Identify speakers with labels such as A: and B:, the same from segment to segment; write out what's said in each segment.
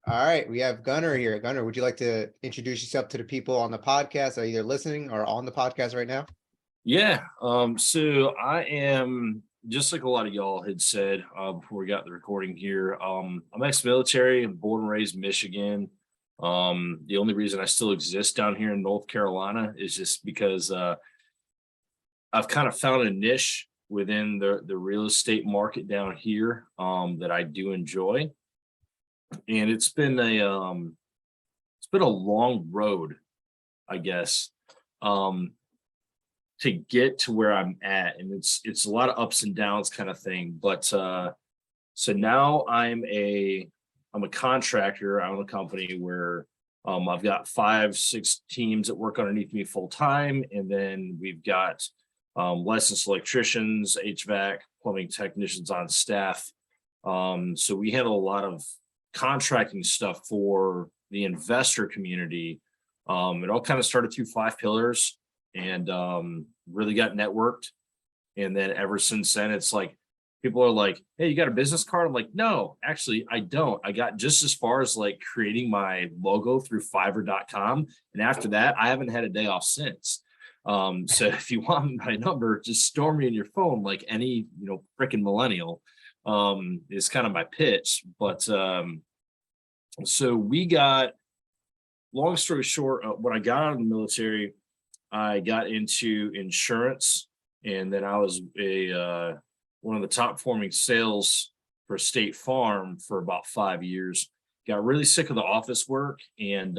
A: All right, we have Gunnar here. Gunnar, would you like to introduce yourself to the people on the podcast that are either listening or on the podcast right now?
B: Yeah. So I am just like a lot of y'all had said before we got the recording here. I'm ex-military and born and raised in Michigan. The only reason I still exist down here in North Carolina is just because I've kind of found a niche within the real estate market down here that I do enjoy. And it's been a long road, I guess. Um, to get to where I'm at, and it's a lot of ups and downs kind of thing. But so now I'm a contractor. I own a company where I've got 5, 6 teams that work underneath me full time, and then we've got licensed electricians, HVAC, plumbing technicians on staff. So we handle a lot of contracting stuff for the investor community. It all kind of started through 5 pillars and really got networked. And then ever since then, it's like people are like, "Hey, you got a business card?" I'm like, "No, actually, I don't. I got just as far as like creating my logo through Fiverr.com. And after that, I haven't had a day off since. So if you want my number, just store me in your phone like any, freaking millennial is kind of my pitch. But so we got, long story short, when I got out of the military, I got into insurance, and then I was a one of the top performing sales for State Farm for about 5 years. Got really sick of the office work, and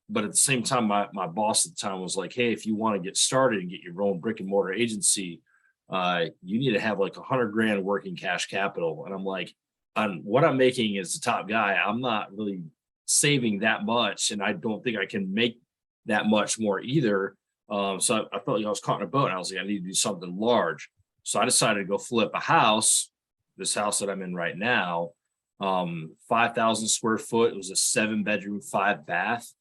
B: but at the same time, my boss at the time was like, "Hey, if you want to get started and get your own brick and mortar agency, you need to have like 100 grand working cash capital." And I'm like, what I'm making as the top guy, I'm not really saving that much, and I don't think I can make that much more either. So I felt like I was caught in a boat, and I was like, I need to do something large. So I decided to go flip a house, this house that I'm in right now, 5,000 square foot. It was a 7 bedroom, 5 bath.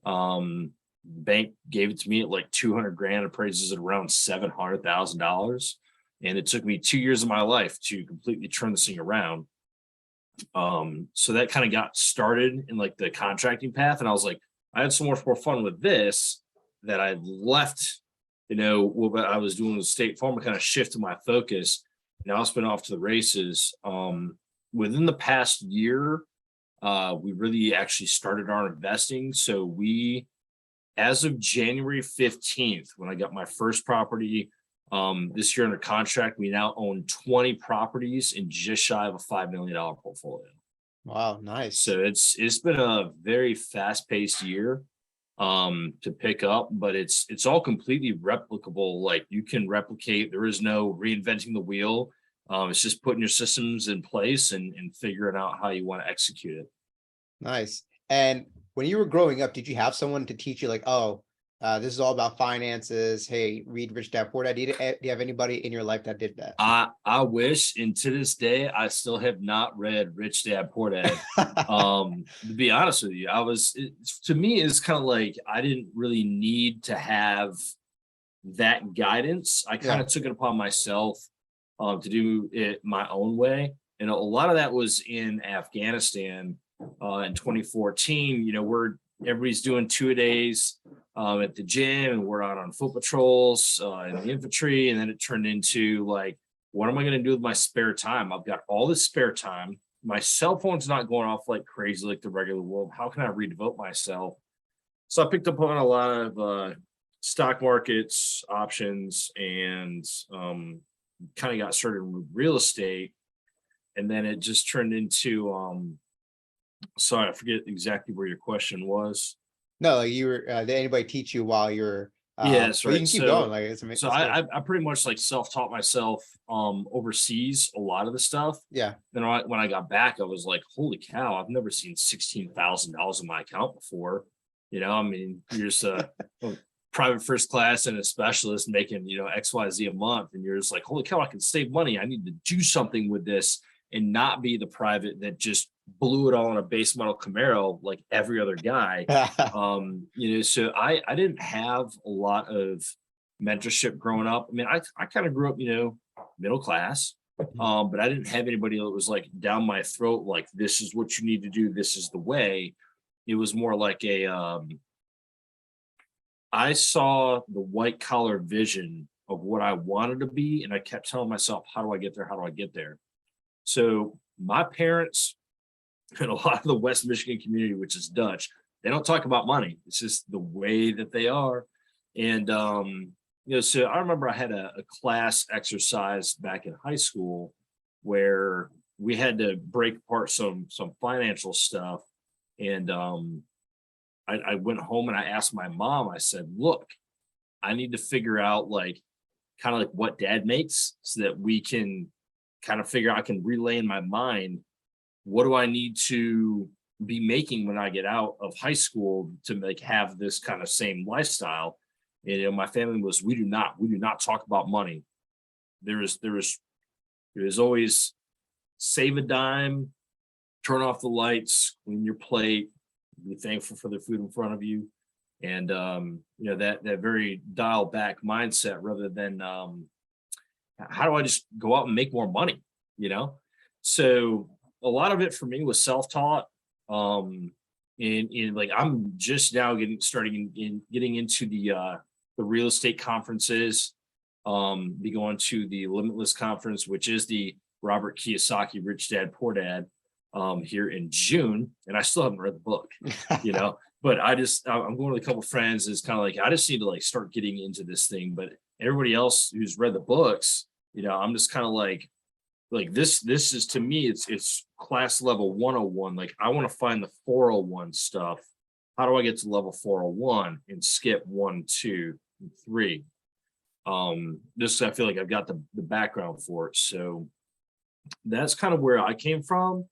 B: Bank gave it to me at like 200 grand, appraises at around $700,000. And it took me 2 years of my life to completely turn this thing around. So that kind of got started in like the contracting path. And I was like, I had so much more fun with this that I left, what I was doing with State Farm, kind of shifted my focus. Now I've been off to the races. Within the past year, we really actually started our investing. So as of January 15th, when I got my first property, this year under contract, we now own 20 properties in just shy of a $5 million portfolio.
A: Wow, nice.
B: So it's been a very fast-paced year to pick up, but it's all completely replicable. Like you can replicate, there is no reinventing the wheel. It's just putting your systems in place and figuring out how you want to execute it.
A: Nice. And when you were growing up, did you have someone to teach you like, oh, this is all about finances. Hey, read Rich Dad Poor Dad. Do you have anybody in your life that did that?
B: I wish, and to this day, I still have not read Rich Dad Poor Dad. To be honest with you, to me, it's kind of like I didn't really need to have that guidance. I kind of took it upon myself to do it my own way. And a lot of that was in Afghanistan in 2014. Everybody's doing 2-a-days at the gym, and we're out on foot patrols in the infantry. And then it turned into like, what am I going to do with my spare time? I've got all this spare time. My cell phone's not going off like crazy like the regular world. How can I redevote myself? So I picked up on a lot of stock markets, options, and kind of got started with real estate. And then it just turned into sorry, I forget exactly where your question was.
A: No, like you were, did anybody teach you while you're,
B: Yes,
A: but you
B: right.
A: can keep going. Like it's amazing.
B: So I pretty much like self-taught myself overseas a lot of the stuff.
A: Yeah.
B: Then when I got back, I was like, holy cow, I've never seen $16,000 in my account before. I mean, you're just a private first class and a specialist making, XYZ a month. And you're just like, holy cow, I can save money. I need to do something with this and not be the private that just blew it all in a base model Camaro like every other guy. So I didn't have a lot of mentorship growing up. I mean, I kind of grew up, middle class, But I didn't have anybody that was like down my throat, like, this is what you need to do, this is the way. It was more like I saw the white collar vision of what I wanted to be, and I kept telling myself, how do I get there? How do I get there? So my parents and a lot of the West Michigan community, which is Dutch, they don't talk about money. It's just the way that they are. And so I remember I had a class exercise back in high school where we had to break apart some financial stuff. And I went home and I asked my mom, I said, look, I need to figure out like kind of like what dad makes so that we can kind of figure out, I can relay in my mind, what do I need to be making when I get out of high school to like have this kind of same lifestyle. And my family was, we do not talk about money. There is always save a dime, turn off the lights, clean your plate, be thankful for the food in front of you. And that very dial back mindset rather than how do I just go out and make more money, you know? So a lot of it for me was self-taught. And like I'm just now getting into the real estate conferences. Be going to the Limitless conference, which is the Robert Kiyosaki Rich Dad Poor Dad here in June, and I still haven't read the book, you know. But I'm going with a couple friends. It's kind of like I just need to like start getting into this thing. But everybody else who's read the books, I'm just kind of like this is to me it's class level 101. Like I want to find the 401 stuff. How do I get to level 401 and skip 1, 2, and 3? Just I feel like I've got the background for it. So that's kind of where I came from.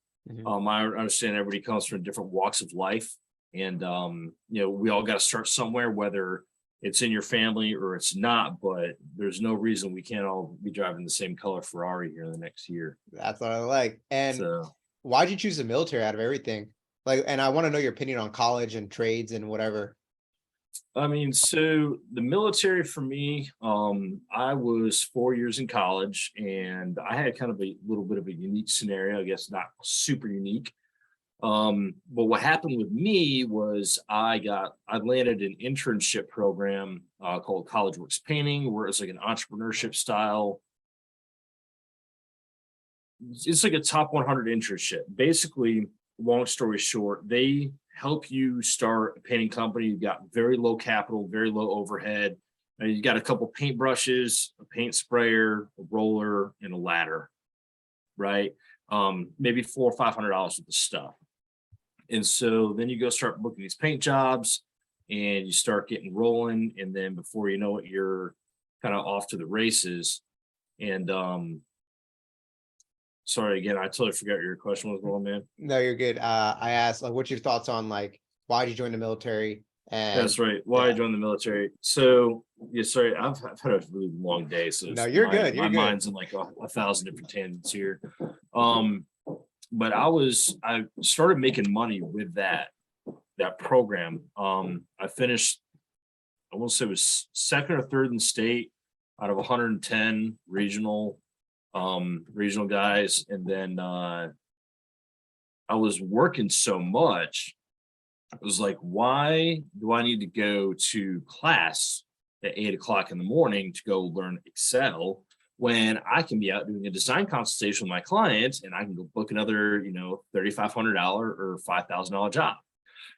B: I understand everybody comes from different walks of life, and we all got to start somewhere, whether it's in your family or it's not. But there's no reason we can't all be driving the same color Ferrari here in the next year.
A: That's what I like. And
B: So,
A: why'd you choose the military out of everything? Like, and I want to know your opinion on college and trades and whatever.
B: I mean, so the military for me, I was 4 years in college, and I had kind of a little bit of a unique scenario, I guess not super unique. But what happened with me was I landed an internship program called College Works Painting, where it's like an entrepreneurship style. It's like a top 100 internship. Basically, long story short, they help you start a painting company. You've got very low capital, very low overhead. And you got a couple paint brushes, a paint sprayer, a roller, and a ladder, right? Maybe $400 or $500 with the stuff. And so then you go start booking these paint jobs and you start getting rolling. And then before you know it, you're kind of off to the races. And sorry again, I totally forgot your question was going, man.
A: No, you're good. I asked, like, what's your thoughts on like why'd you join the military? And
B: That's right. Why I joined the military. So yeah, sorry, I've had a really long day. So
A: no, you're good.
B: my
A: You're good.
B: mind's in like a thousand different tangents here. But I started making money with that program. I finished, I want to say it was second or third in state out of 110 regional guys. And then I was working so much. It was like, why do I need to go to class at 8 o'clock in the morning to go learn Excel when I can be out doing a design consultation with my clients and I can go book another, $3,500 or $5,000 job.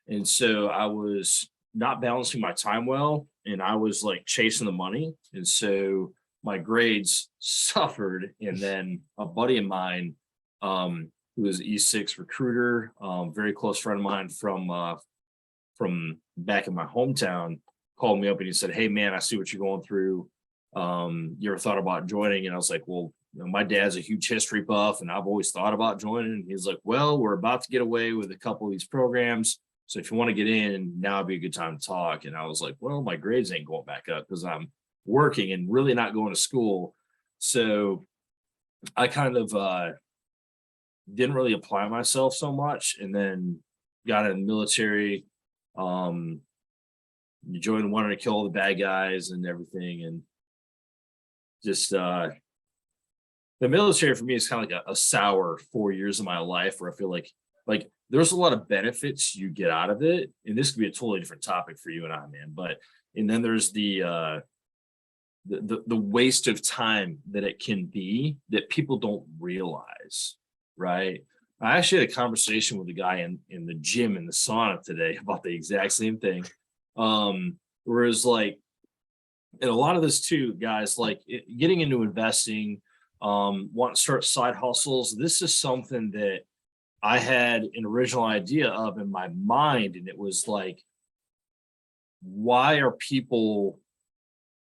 B: And so I was not balancing my time well, and I was like chasing the money. And so my grades suffered. And then a buddy of mine, who was an E6 recruiter, very close friend of mine from back in my hometown, called me up and he said, "Hey man, I see what you're going through. You ever thought about joining?" And I was like, "Well, my dad's a huge history buff and I've always thought about joining." And he's like, "Well, we're about to get away with a couple of these programs. So if you want to get in, now would be a good time to talk." And I was like, "Well, my grades ain't going back up because I'm working and really not going to school." So I kind of didn't really apply myself so much, and then got in the military. You joined, wanted to kill all the bad guys and everything, and just the military for me is kind of like a sour 4 years of my life where I feel like there's a lot of benefits you get out of it. And this could be a totally different topic for you and I, man. But and then there's the waste of time that it can be that people don't realize, right? I actually had a conversation with a guy in the gym in the sauna today about the exact same thing. Whereas like, and a lot of this too, guys, like getting into investing, want to start side hustles. This is something that I had an original idea of in my mind, and it was like, why are people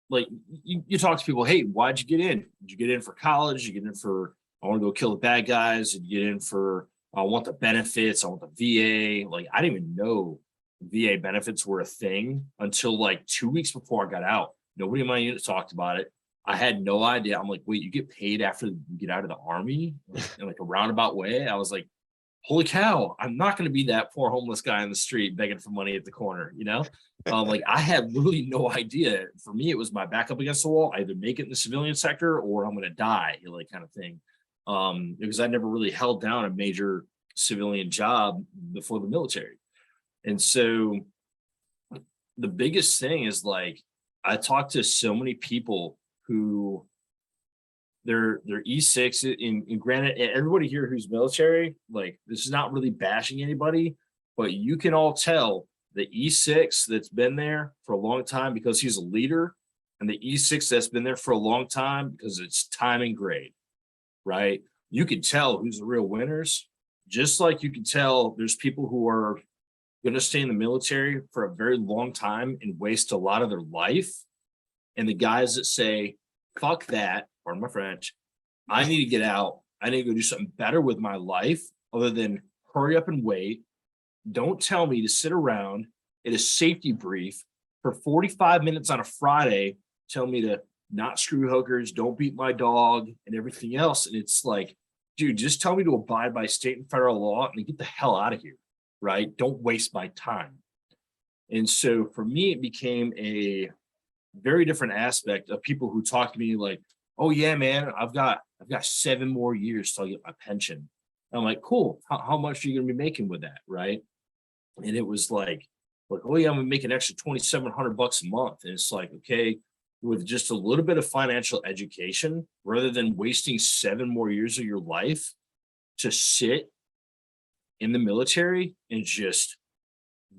B: like you talk to people, hey, why'd you get in? Did you get in for college? Did you get in for I want to go kill the bad guys? Did you get in for I want the benefits, I want the VA? Like I didn't even know VA benefits were a thing until like 2 weeks before I got out. Nobody in my unit talked about it. I had no idea. I'm like, wait, you get paid after you get out of the army in like a roundabout way? I was like, holy cow, I'm not going to be that poor homeless guy in the street begging for money at the corner, you know? Like I had literally no idea. For me, it was my back up against the wall. I either make it in the civilian sector or I'm going to die, like kind of thing. Because I never really held down a major civilian job before the military. And so the biggest thing is like, I talked to so many people who they're E6 and granted, everybody here who's military, like this is not really bashing anybody, but you can all tell the E6 that's been there for a long time because he's a leader, and the E6 that's been there for a long time because it's time and grade, right? You can tell who's the real winners, just like you can tell there's people who are going to stay in the military for a very long time and waste a lot of their life. And the guys that say, fuck that, pardon my French, I need to get out. I need to go do something better with my life other than hurry up and wait. Don't tell me to sit around at a safety brief for 45 minutes on a Friday, tell me to not screw hookers, don't beat my dog, and everything else. And it's like, dude, just tell me to abide by state and federal law and get the hell out of here, right? Don't waste my time. And so for me, it became a very different aspect of people who talk to me like, oh yeah, man, I've got 7 more years till I get my pension. I'm like, cool. How much are you going to be making with that, right? And it was like, oh yeah, I'm gonna make an extra $2,700 a month. And it's like, okay, with just a little bit of financial education, rather than wasting 7 more years of your life to sit in the military and just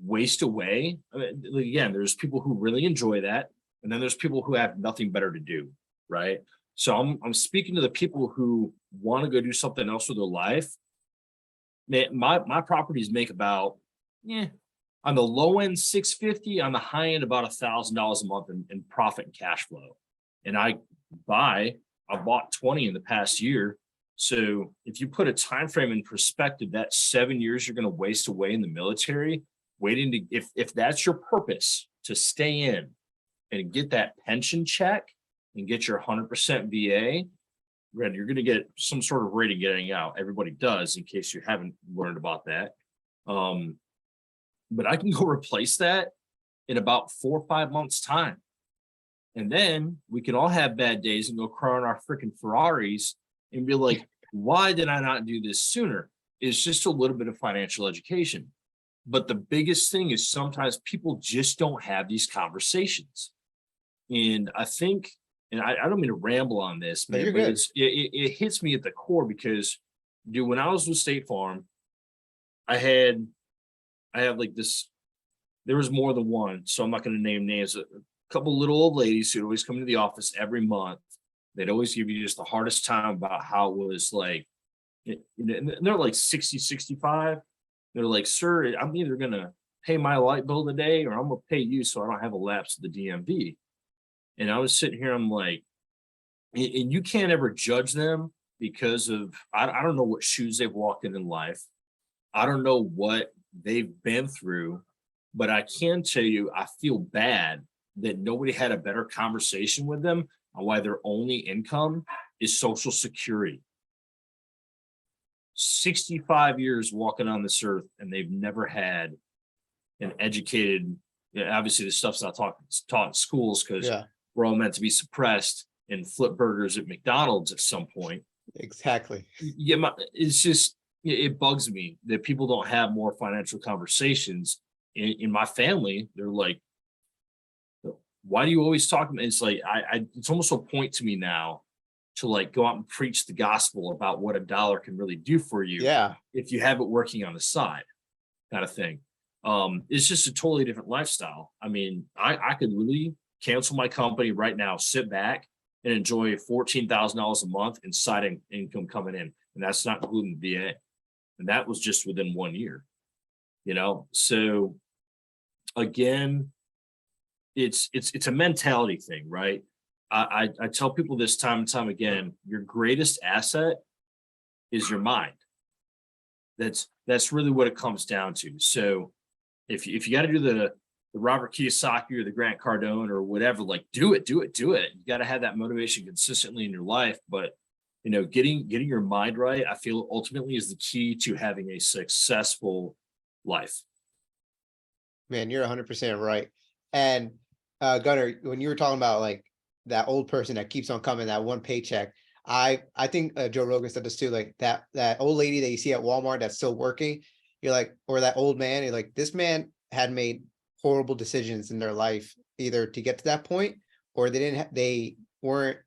B: waste away. I mean, again, there's people who really enjoy that, and then there's people who have nothing better to do, right? So I'm speaking to the people who want to go do something else with their life. Man, my properties make about, on the low end 650, on the high end about $1,000 a month in profit and cash flow. And I bought 20 in the past year. So if you put a time frame in perspective, that 7 years you're going to waste away in the military, waiting to if that's your purpose, to stay in and get that pension check and get your 100% VA, you're going to get some sort of rating getting out. Everybody does, in case you haven't learned about that. But I can go replace that in about 4 or 5 months' time. And then we can all have bad days and go cry on our freaking Ferraris and be like, why did I not do this sooner? It's just a little bit of financial education. But the biggest thing is sometimes people just don't have these conversations. And I think, and I don't mean to ramble on this, man, but it hits me at the core because, dude, when I was with State Farm, I had like this, there was more than one, so I'm not going to name names. A couple little old ladies who'd always come into the office every month. They'd always give you just the hardest time about how it was like, and they're like 60, 65. They're like, sir, I'm either going to pay my light bill today or I'm going to pay you so I don't have a lapse to the DMV. And I was sitting here, I'm like, and you can't ever judge them because of, I don't know what shoes they've walked in life. I don't know what they've been through, but I can tell you, I feel bad that nobody had a better conversation with them on why their only income is Social Security. 65 years walking on this earth, and they've never had an educated, obviously the stuff's not taught in schools because we're all meant to be suppressed and flip burgers at McDonald's at some point.
A: Exactly.
B: Yeah, it's just it bugs me that people don't have more financial conversations in my family. They're like, why do you always talk about it's like it's almost a point to me now to like go out and preach the gospel about what a dollar can really do for you
A: Yeah.
B: if you have it working on the side, kind of thing. It's just a totally different lifestyle. I mean, I could really cancel my company right now, sit back and enjoy $14,000 a month in income coming in. And that's not including VA. And that was just within 1 year, you know? So again, it's a mentality thing, right? I tell people this time and time again, your greatest asset is your mind. That's really what it comes down to. So if you got to do the Robert Kiyosaki or the Grant Cardone or whatever, like do it. You got to have that motivation consistently in your life. But you know, getting your mind right, I feel ultimately is the key to having a successful life.
A: Man, you're 100% right. And Gunnar, when you were talking about like that old person that keeps on coming, that one paycheck, I think Joe Rogan said this too, like that old lady that you see at Walmart that's still working, you're like, or that old man, you're like, this man had made horrible decisions in their life, either to get to that point, or they weren't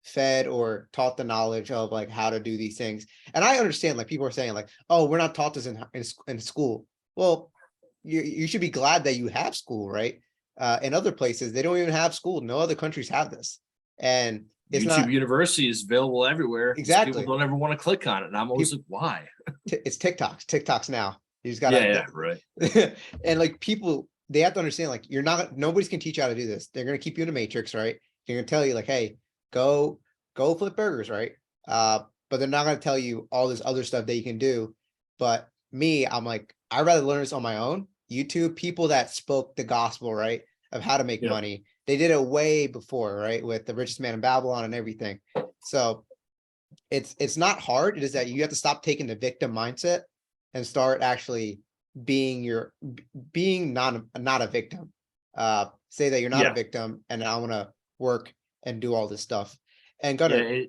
A: fed or taught the knowledge of like how to do these things. And I understand, like people are saying like, oh, we're not taught this in school. Well, you should be glad that you have school, right? In other places, they don't even have school. No other countries have this. And it's
B: YouTube
A: not
B: University is available everywhere. Just people
A: exactly.
B: don't ever want to click on it. And I'm always
A: People,
B: like, why?
A: it's TikToks now. You just
B: Yeah,
A: gotta
B: yeah, right.
A: and like people, they have to understand like nobody's can teach you how to do this. They're gonna keep you in a matrix, right? They're gonna tell you like, hey, go flip burgers, right? But they're not gonna tell you all this other stuff that you can do. But me, I'm like, I'd rather learn this on my own. YouTube, people that spoke the gospel, right? Of how to make
B: Yep.
A: money. They did it way before, right? With the richest man in Babylon and everything. So it's not hard. It is that you have to stop taking the victim mindset and start actually being not a victim. Say that you're not a
B: Yeah.
A: victim and I want to work and do all this stuff. And
B: Yeah.
A: Gunnar,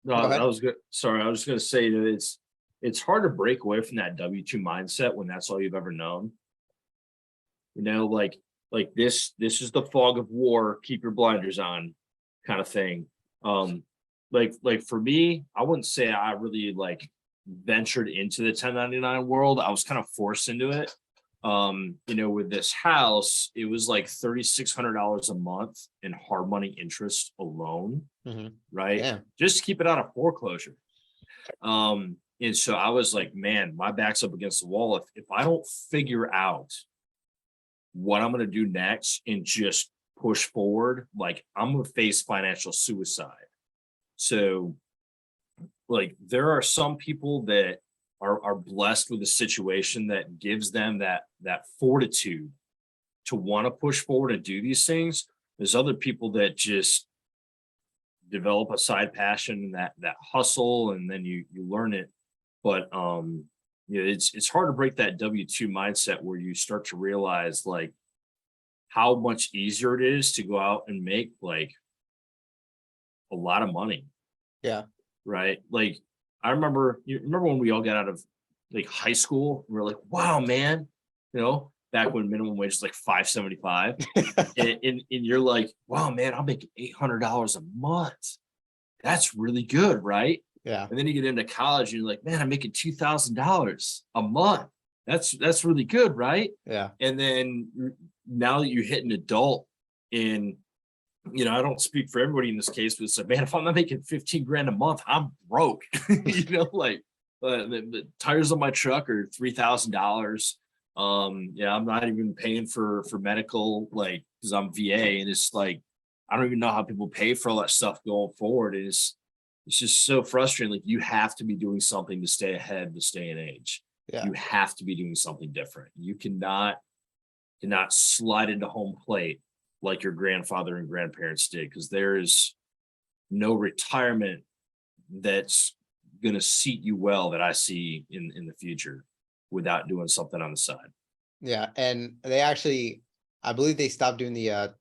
B: No,
A: go
B: I
A: ahead.
B: was good. Sorry, I was just gonna say that it's hard to break away from that W2 mindset when that's all you've ever known. You know, like this is the fog of war, keep your blinders on kind of thing. Um, like for me, I wouldn't say I really like ventured into the 1099 world. I was kind of forced into it. You know, with this house, it was like $3,600 a month in hard money interest alone,
A: Mhm.
B: right?
A: Yeah.
B: Just to keep it out of foreclosure. And so I was like, man, my back's up against the wall. If I don't figure out what I'm going to do next and just push forward, like I'm going to face financial suicide. So, like, there are some people that are blessed with a situation that gives them that fortitude to want to push forward and do these things. There's other people that just develop a side passion and that hustle, and then you learn it. But you know, it's hard to break that W2 mindset where you start to realize like how much easier it is to go out and make like a lot of money,
A: Yeah.
B: right? Like I remember, you remember when we all got out of like high school, we are like, wow, man, you know, back when minimum wage was like 575. And you're like, wow, man, I'm making $800 a month. That's really good, right?
A: Yeah.
B: And then you get into college and you're like, man, I'm making $2,000 a month. That's really good, right?
A: Yeah.
B: And then now that you hit an adult, and you know, I don't speak for everybody in this case, but it's like, man, if I'm not making 15 grand a month, I'm broke. You know, like the tires on my truck are $3,000. Yeah, I'm not even paying for medical, like, because I'm VA, and it's like I don't even know how people pay for all that stuff going forward. It's just so frustrating. Like you have to be doing something to stay ahead this day and age.
A: Yeah.
B: You have to be doing something different. You cannot slide into home plate like your grandfather and grandparents did, because there is no retirement that's going to seat you well that I see in the future without doing something on the side.
A: Yeah. And they actually, I believe they stopped doing the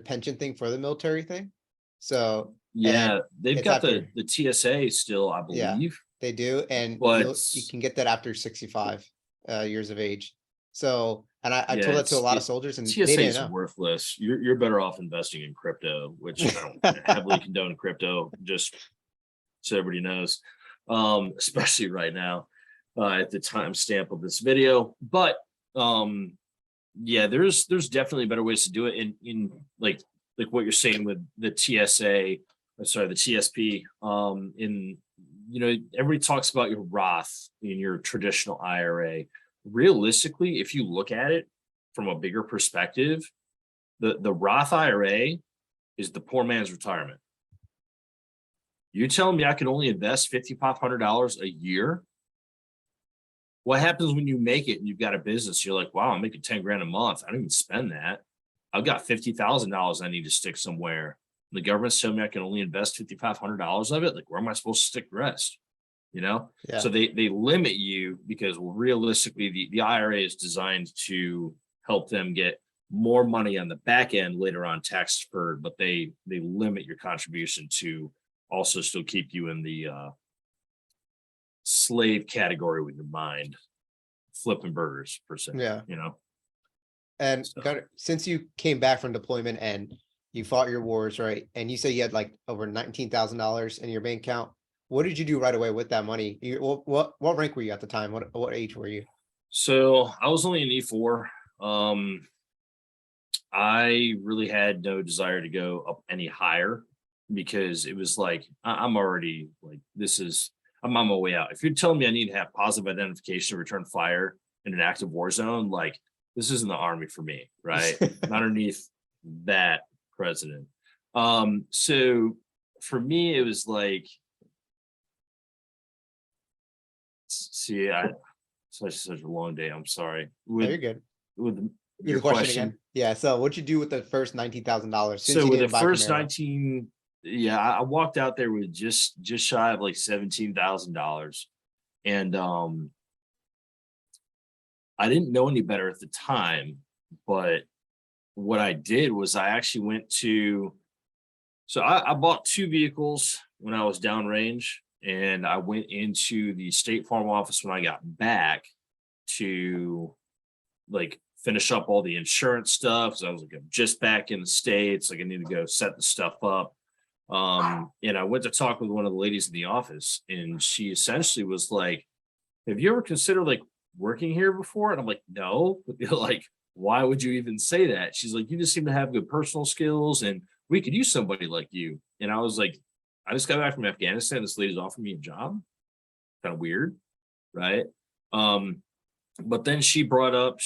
A: pension thing for the military thing. So and
B: Yeah, they've
A: it's
B: got
A: after,
B: the TSA still, I
A: yeah,
B: believe,
A: they do, and
B: but
A: you can get that after 65 years of age. So, and I
B: yeah,
A: told that to a
B: it's
A: lot of
B: it
A: soldiers, and they
B: TSA
A: didn't
B: is
A: know.
B: worthless. You're better off investing in crypto, which I don't heavily condone crypto, just so everybody knows, especially right now, at the time stamp of this video. But um, yeah, there's definitely better ways to do it in like what you're saying with the TSA, sorry, the TSP. In everybody talks about your Roth in your traditional IRA. Realistically, if you look at it from a bigger perspective, the Roth IRA is the poor man's retirement. You telling me I can only invest $5,500 a year? What happens when you make it and you've got a business? You're like, wow, I'm making 10 grand a month. I don't even spend that. I've got $50,000 I need to stick somewhere. The government's telling me I can only invest $5,500 of it. Like, where am I supposed to stick the rest?
A: Yeah,
B: So they limit you because, well, realistically, the IRA is designed to help them get more money on the back end later on tax deferred, but they limit your contribution to also still keep you in the slave category with your mind, flipping burgers per se,
A: yeah.
B: you know.
A: And
B: So
A: Gunnar, since you came back from deployment and you fought your wars, right? And you said you had like over $19,000 in your bank account. What did you do right away with that money? What rank were you at the time? What age were you?
B: so I was only an E4. Um I really had no desire to go up any higher because it was like I'm already like I'm on my way out. If you're telling me I need to have positive identification to return fire in an active war zone, like this isn't the army for me, right? Not underneath that president. So for me, it was like, see, I such a long day. I'm sorry
A: No,
B: with
A: you're good.
B: with
A: Read
B: your
A: the question again.
B: question.
A: Yeah. So what'd you do with the first $19,000 since
B: So
A: you
B: with the
A: didn't buy
B: first
A: Camaro?
B: 19, yeah, I walked out there with just shy of like $17,000. And I didn't know any better at the time, but what I did was I actually went to I bought two vehicles when I was downrange, and I went into the State Farm office when I got back to like finish up all the insurance stuff. So I was like, I'm just back in the States. Like I need to go set the stuff up. And I went to talk with one of the ladies in the office, and she essentially was like, have you ever considered like working here before? And I'm like, no. Like, why would you even say that? She's like, you just seem to have good personal skills and we could use somebody like you. And I was like, I just got back from Afghanistan. This lady's offering me a job. Kind of weird, right? Um, but then she brought up,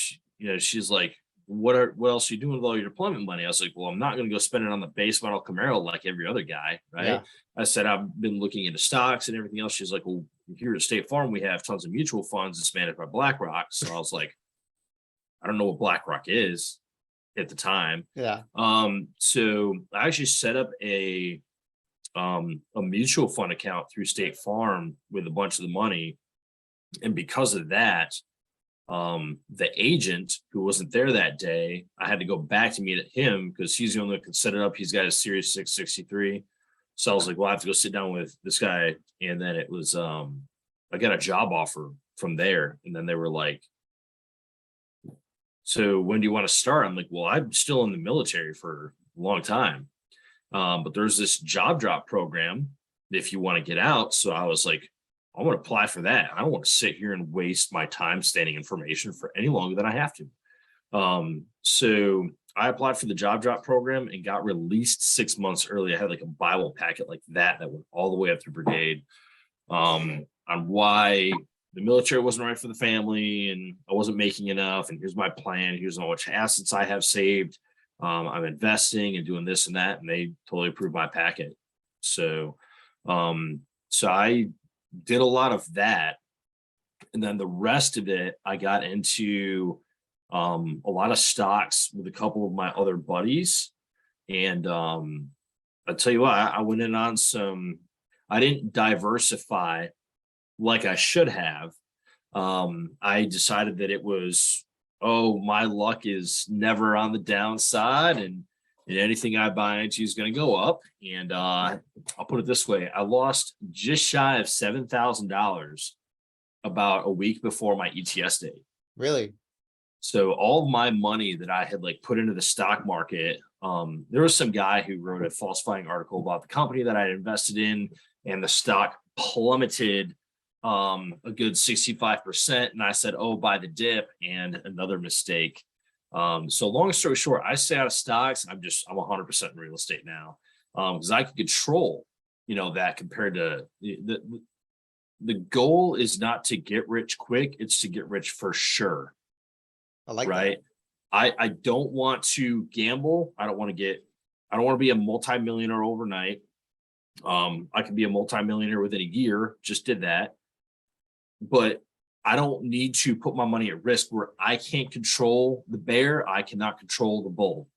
B: she's like, what else are you doing with all your deployment money? I was like, well, I'm not going to go spend it on the base model Camaro like every other guy, right?
A: Yeah.
B: I said, I've been looking into stocks and everything else. She's like, well, here at State Farm, we have tons of mutual funds that's managed by BlackRock. So I was like, I don't know what BlackRock is at the time.
A: Yeah.
B: So I actually set up a mutual fund account through State Farm with a bunch of the money. And because of that, the agent who wasn't there that day, I had to go back to meet him because he's the only one that could set it up. He's got a Series 663. So I was like, well, I have to go sit down with this guy. And then it was I got a job offer from there. And then they were like, so when do you want to start? I'm like, well, I'm still in the military for a long time. But there's this job drop program if you want to get out. So I was like, I want to apply for that. I don't want to sit here and waste my time standing information for any longer than I have to. So I applied for the job drop program and got released 6 months early. I had like a Bible packet like that went all the way up to brigade on why the military wasn't right for the family and I wasn't making enough. And here's my plan. Here's how much assets I have saved. I'm investing and doing this and that. And they totally approved my packet. So, so I did a lot of that. And then the rest of it, I got into a lot of stocks with a couple of my other buddies. And I'll tell you what, I went in on I didn't diversify like I should have. I decided that it was, oh, my luck is never on the downside. And and anything I buy into is going to go up. And I'll put it this way: I lost just shy of $7,000 about a week before my ETS day.
A: Really?
B: So all of my money that I had like put into the stock market, there was some guy who wrote a falsifying article about the company that I had invested in, and the stock plummeted a good 65%. And I said, oh, buy the dip, and another mistake. So long story short, I stay out of stocks. I'm 100% in real estate now, because I can control, that compared to the goal is not to get rich quick. It's to get rich for sure.
A: I like that.
B: Right. I don't want to gamble. I don't want to be a multimillionaire overnight. I could be a multimillionaire within a year, just did that. But I don't need to put my money at risk where I can't control the bear. I cannot control the bull.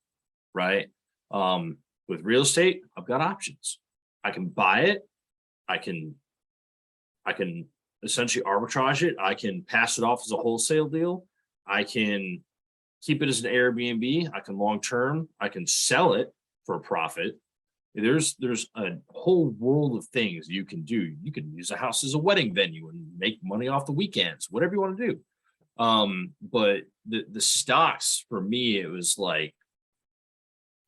B: Right. With real estate, I've got options. I can buy it. I can essentially arbitrage it. I can pass it off as a wholesale deal. I can keep it as an Airbnb. I can long term. I can sell it for a profit. There's a whole world of things you can do. You can use a house as a wedding venue and make money off the weekends, whatever you want to do. But the stocks for me, it was like,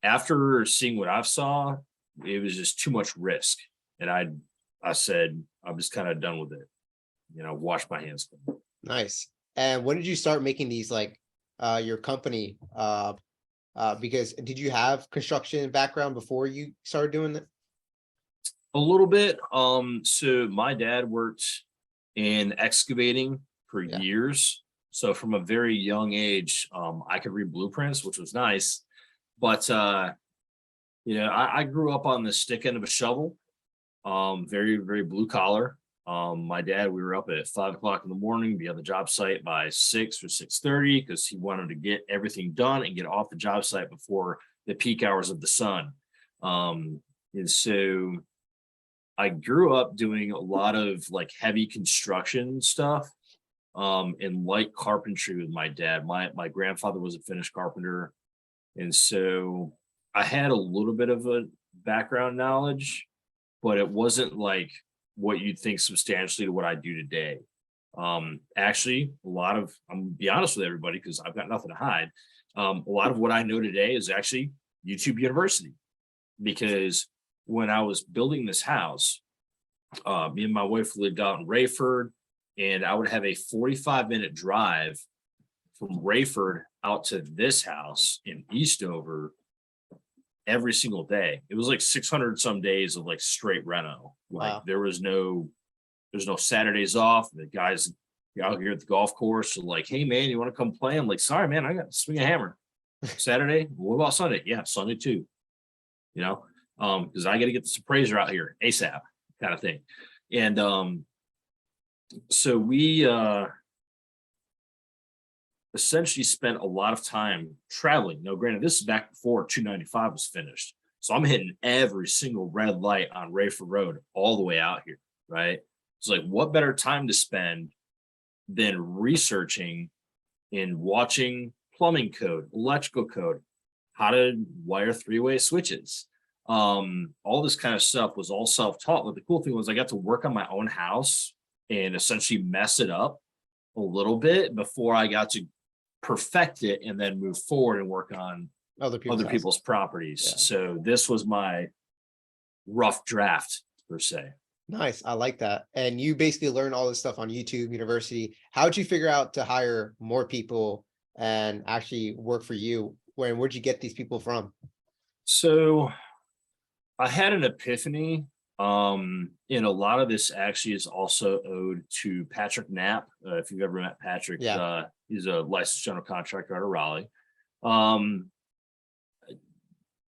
B: after seeing what I've saw, it was just too much risk. And I said, I'm just kind of done with it. Wash my hands clean.
A: Nice. And when did you start making these, like, your company? Because did you have construction background before you started doing that?
B: A little bit. So my dad worked in excavating for years. So from a very young age, I could read blueprints, which was nice. But I grew up on the stick end of a shovel. Very, very blue collar. My dad, we were up at 5 o'clock in the morning, be on the job site by 6 or 6:30, because he wanted to get everything done and get off the job site before the peak hours of the sun. And so I grew up doing a lot of like heavy construction stuff, and light carpentry with my dad. My grandfather was a finished carpenter. And so I had a little bit of a background knowledge, but it wasn't like what you'd think substantially to what I do today. Actually, I'm gonna be honest with everybody because I've got nothing to hide. A lot of what I know today is actually YouTube University, because when I was building this house, me and my wife lived out in Rayford, and I would have a 45-minute drive from Rayford out to this house in Eastover every single day. It was like 600 some days of like straight reno. Like
A: Wow.
B: there's no Saturdays off. The guys out here at the golf course are like, hey man, you want to come play? I'm like, sorry man, I got to swing a hammer. Saturday? What about Sunday? Yeah, Sunday too. Because I got to get this appraiser out here ASAP kind of thing. And so we essentially spent a lot of time traveling. Now, granted, this is back before 295 was finished. So I'm hitting every single red light on Rayford Road all the way out here, right? It's like, what better time to spend than researching and watching plumbing code, electrical code, how to wire three-way switches. All this kind of stuff was all self-taught. But the cool thing was I got to work on my own house and essentially mess it up a little bit before I got to perfect it and then move forward and work on other people's properties.
A: Yeah.
B: So this was my rough draft per se.
A: Nice. I like that. And you basically learn all this stuff on YouTube University. How'd you figure out to hire more people and actually work for you? Where'd you get these people from?
B: So I had an epiphany. And a lot of this actually is also owed to Patrick Knapp. If you've ever met Patrick, he's a licensed general contractor out of Raleigh.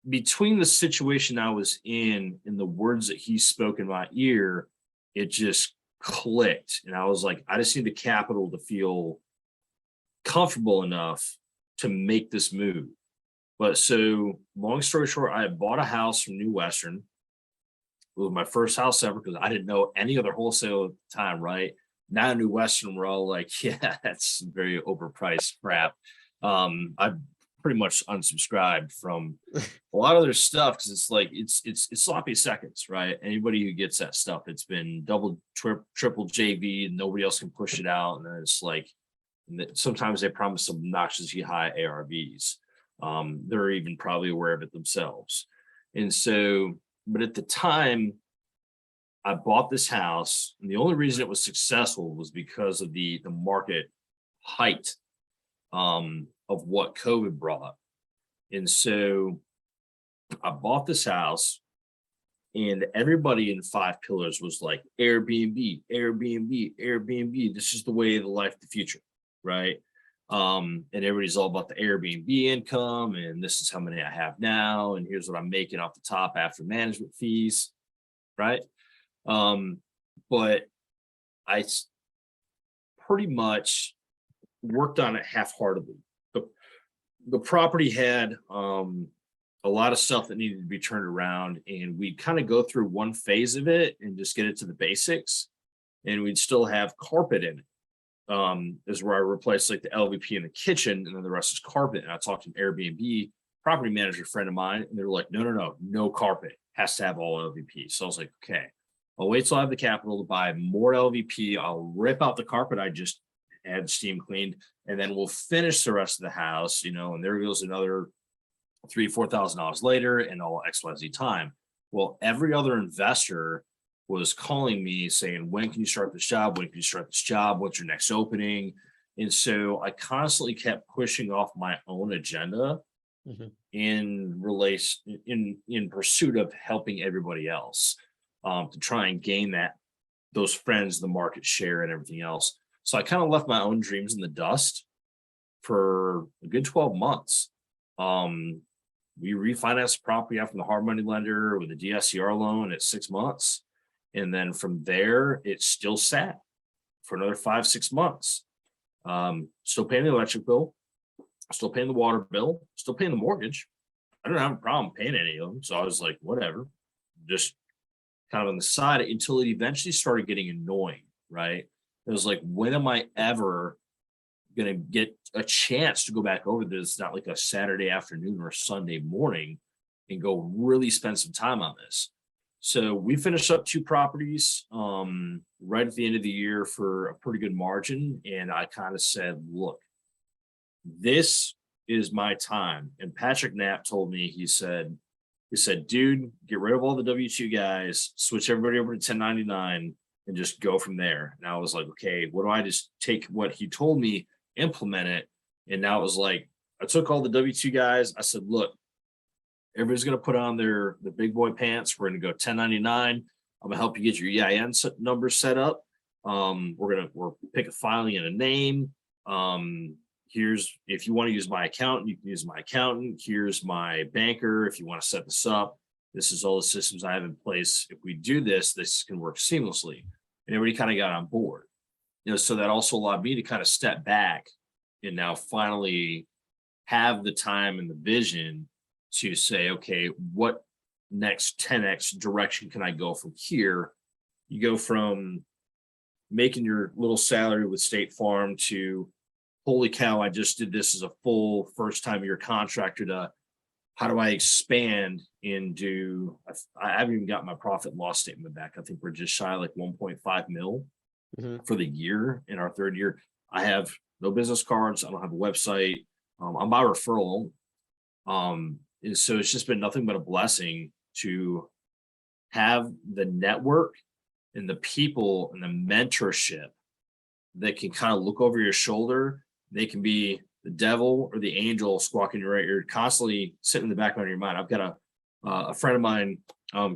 B: Between the situation I was in and the words that he spoke in my ear, it just clicked. And I was like, I just need the capital to feel comfortable enough to make this move. But so long story short, I had bought a house from New Western. It was my first house ever because I didn't know any other wholesale at the time, right? Now New Western, we're all like, yeah, that's very overpriced crap. I pretty much unsubscribed from a lot of their stuff because it's like it's sloppy seconds, right? Anybody who gets that stuff, it's been double, triple JV, and nobody else can push it out, and then it's like sometimes they promise obnoxiously high ARVs. They're even probably aware of it themselves, and so. But at the time, I bought this house, and the only reason it was successful was because of the market height of what COVID brought. And so I bought this house, and everybody in Five Pillars was like, Airbnb, Airbnb, Airbnb. This is the way of the life of the future, right? And everybody's all about the Airbnb income, and this is how many I have now, and here's what I'm making off the top after management fees, right? But I pretty much worked on it half-heartedly. The property had a lot of stuff that needed to be turned around, and we'd kind of go through one phase of it and just get it to the basics, and we'd still have carpet in it. Is where I replaced like the LVP in the kitchen, and then the rest is carpet. And I talked to an Airbnb property manager friend of mine, and they're like, no carpet, has to have all LVP. So I was like, okay, I'll wait till I have the capital to buy more LVP. I'll rip out the carpet I just had steam cleaned, and then we'll finish the rest of the house, and there goes another $3,000-$4,000 later, and all XYZ time. Well, every other investor was calling me saying, when can you start this job? When can you start this job? What's your next opening? And so I constantly kept pushing off my own agenda in pursuit of helping everybody else, to try and gain those friends, the market share, and everything else. So I kind of left my own dreams in the dust for a good 12 months. We refinanced the property out from the hard money lender with a DSCR loan at 6 months. And then from there, it still sat for another 5-6 months. Still paying the electric bill, still paying the water bill, still paying the mortgage. I don't have a problem paying any of them. So I was like, whatever, just kind of on the side until it eventually started getting annoying, right? It was like, when am I ever going to get a chance to go back over this, not like a Saturday afternoon or a Sunday morning, and go really spend some time on this? So we finished up 2 properties right at the end of the year for a pretty good margin. And I kind of said, look, this is my time. And Patrick Knapp told me, he said, dude, get rid of all the W-2 guys, switch everybody over to 1099, and just go from there. And I was like, okay, what do I just take what he told me, implement it? And now it was like, I took all the W-2 guys. I said, look, everybody's going to put on the big boy pants. We're going to go 1099. I'm going to help you get your EIN numbers set up. We'll pick a filing and a name. Here's, if you want to use my accountant, you can use my accountant. Here's my banker. If you want to set this up, this is all the systems I have in place. If we do this, this can work seamlessly. And everybody kind of got on board. So that also allowed me to kind of step back and now finally have the time and the vision to say, okay, what next 10x direction can I go from here? You go from making your little salary with State Farm to, holy cow, I just did this as a full first time year contractor, to how do I expand into, I haven't even got my profit and loss statement back. I think we're just shy of like 1.5 mil for the year in our 3rd year. I have no business cards. I don't have a website. I'm by referral. And so it's just been nothing but a blessing to have the network and the people and the mentorship that can kind of look over your shoulder. They can be the devil or the angel squawking your ear. You're constantly sitting in the background of your mind. I've got a friend of mine,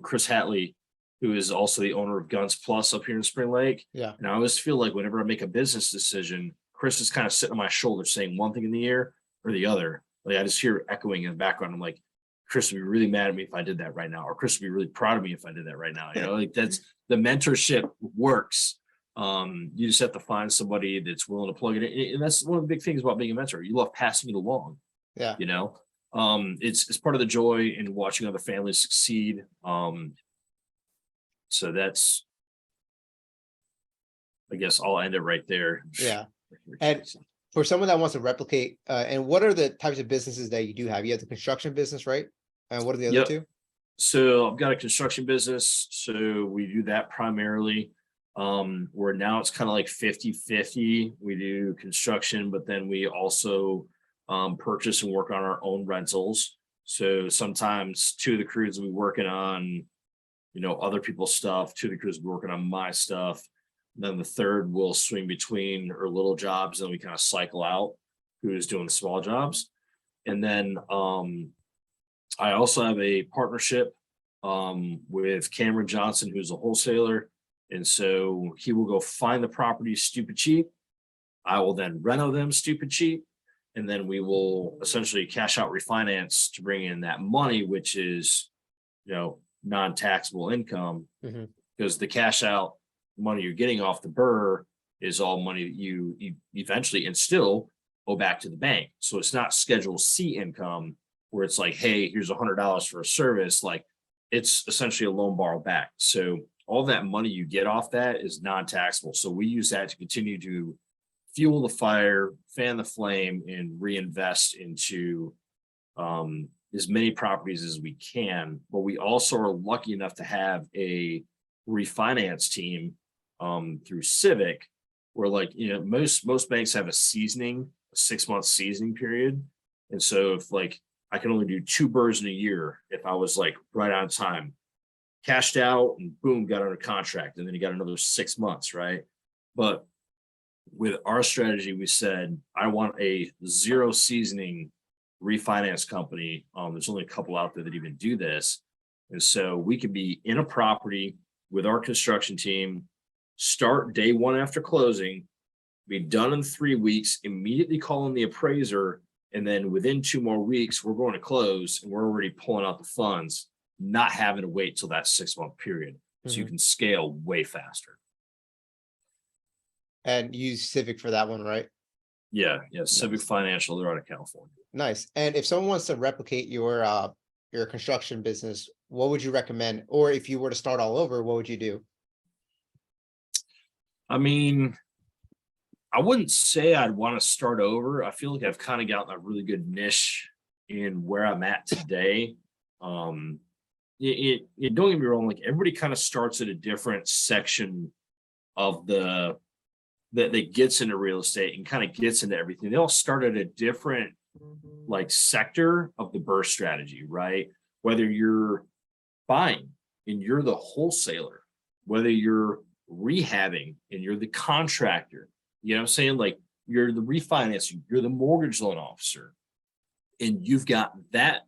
B: Chris Hatley, who is also the owner of Guns Plus up here in Spring Lake. Yeah. And I always feel like whenever I make a business decision, Chris is kind of sitting on my shoulder saying one thing in the ear or the other. Like I just hear echoing in the background. I'm like, Chris would be really mad at me if I did that right now, or Chris would be really proud of me if I did that right now. Like that's, the mentorship works. You just have to find somebody that's willing to plug it in. And that's one of the big things about being a mentor. You love passing it along. Yeah. It's part of the joy in watching other families succeed. So that's, I guess I'll end it right there.
A: Yeah. And for someone that wants to replicate, and what are the types of businesses that you do have? You have the construction business, right? And what are the other
B: Yep.
A: two?
B: So I've got a construction business, so we do that primarily. Where now it's kind of like 50-50. We do construction, but then we also purchase and work on our own rentals. So sometimes two of the crews will be working on, other people's stuff, two of the crews will be working on my stuff. Then the third will swing between or little jobs, and we kind of cycle out who's doing the small jobs. And then I also have a partnership with Cameron Johnson, who's a wholesaler. And so he will go find the properties stupid cheap. I will then reno them stupid cheap. And then we will essentially cash out refinance to bring in that money, which is, non-taxable income,
A: Mhm.
B: because the cash out money you're getting off the burr is all money that you eventually and still owe back to the bank. So it's not Schedule C income where it's like, hey, here's $100 for a service. Like, it's essentially a loan borrow back. So all that money you get off that is non-taxable. So we use that to continue to fuel the fire, fan the flame, and reinvest into as many properties as we can. But we also are lucky enough to have a refinance team through Civic, where most banks have a 6-month seasoning period. And so if I can only do 2 burrs in a year, if I was right on time, cashed out and boom, got under contract, and then you got another 6 months, right? But with our strategy, we said, I want a 0 seasoning refinance company. There's only a couple out there that even do this. And so we could be in a property with our construction team, start day 1 after closing, be done in 3 weeks, immediately call in the appraiser, and then within 2 more weeks, we're going to close and we're already pulling out the funds, not having to wait till that 6-month period. So you
A: Mhm.
B: can scale way faster.
A: And use Civic for that one, right?
B: Yeah. Civic
A: Nice.
B: Financial, they're out of California.
A: Nice. And if someone wants to replicate your construction business, what would you recommend? Or if you were to start all over, what would you do?
B: I mean, I wouldn't say I'd want to start over. I feel like I've kind of gotten a really good niche in where I'm at today. Don't get me wrong, everybody kind of starts at a different section of that gets into real estate and kind of gets into everything. They all start at a different sector of the burst strategy, right? Whether you're buying and you're the wholesaler, whether you're rehabbing and you're the contractor, you know what I'm saying? You're the refinancing, you're the mortgage loan officer, and you've got that,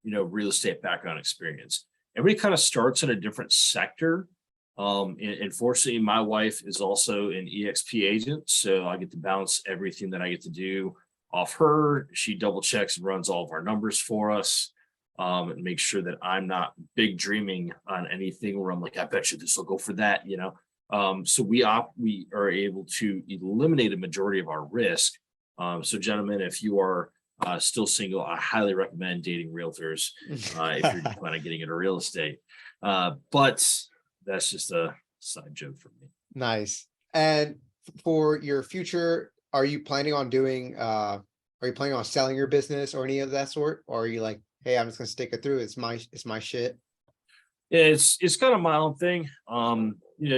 B: real estate background experience. Everybody kind of starts in a different sector. And fortunately, my wife is also an EXP agent, so I get to bounce everything that I get to do off her. She double checks and runs all of our numbers for us, and makes sure that I'm not big dreaming on anything where I'm like, I bet you this will go for that, So we are able to eliminate a majority of our risk. So gentlemen, if you are still single, I highly recommend dating realtors if you're planning on getting into real estate. But that's just a side joke for me.
A: Nice. And for your future, are you planning on selling your business or any of that sort? Or are you like, hey, I'm just gonna stick it through. It's my shit.
B: Yeah, it's kind of my own thing.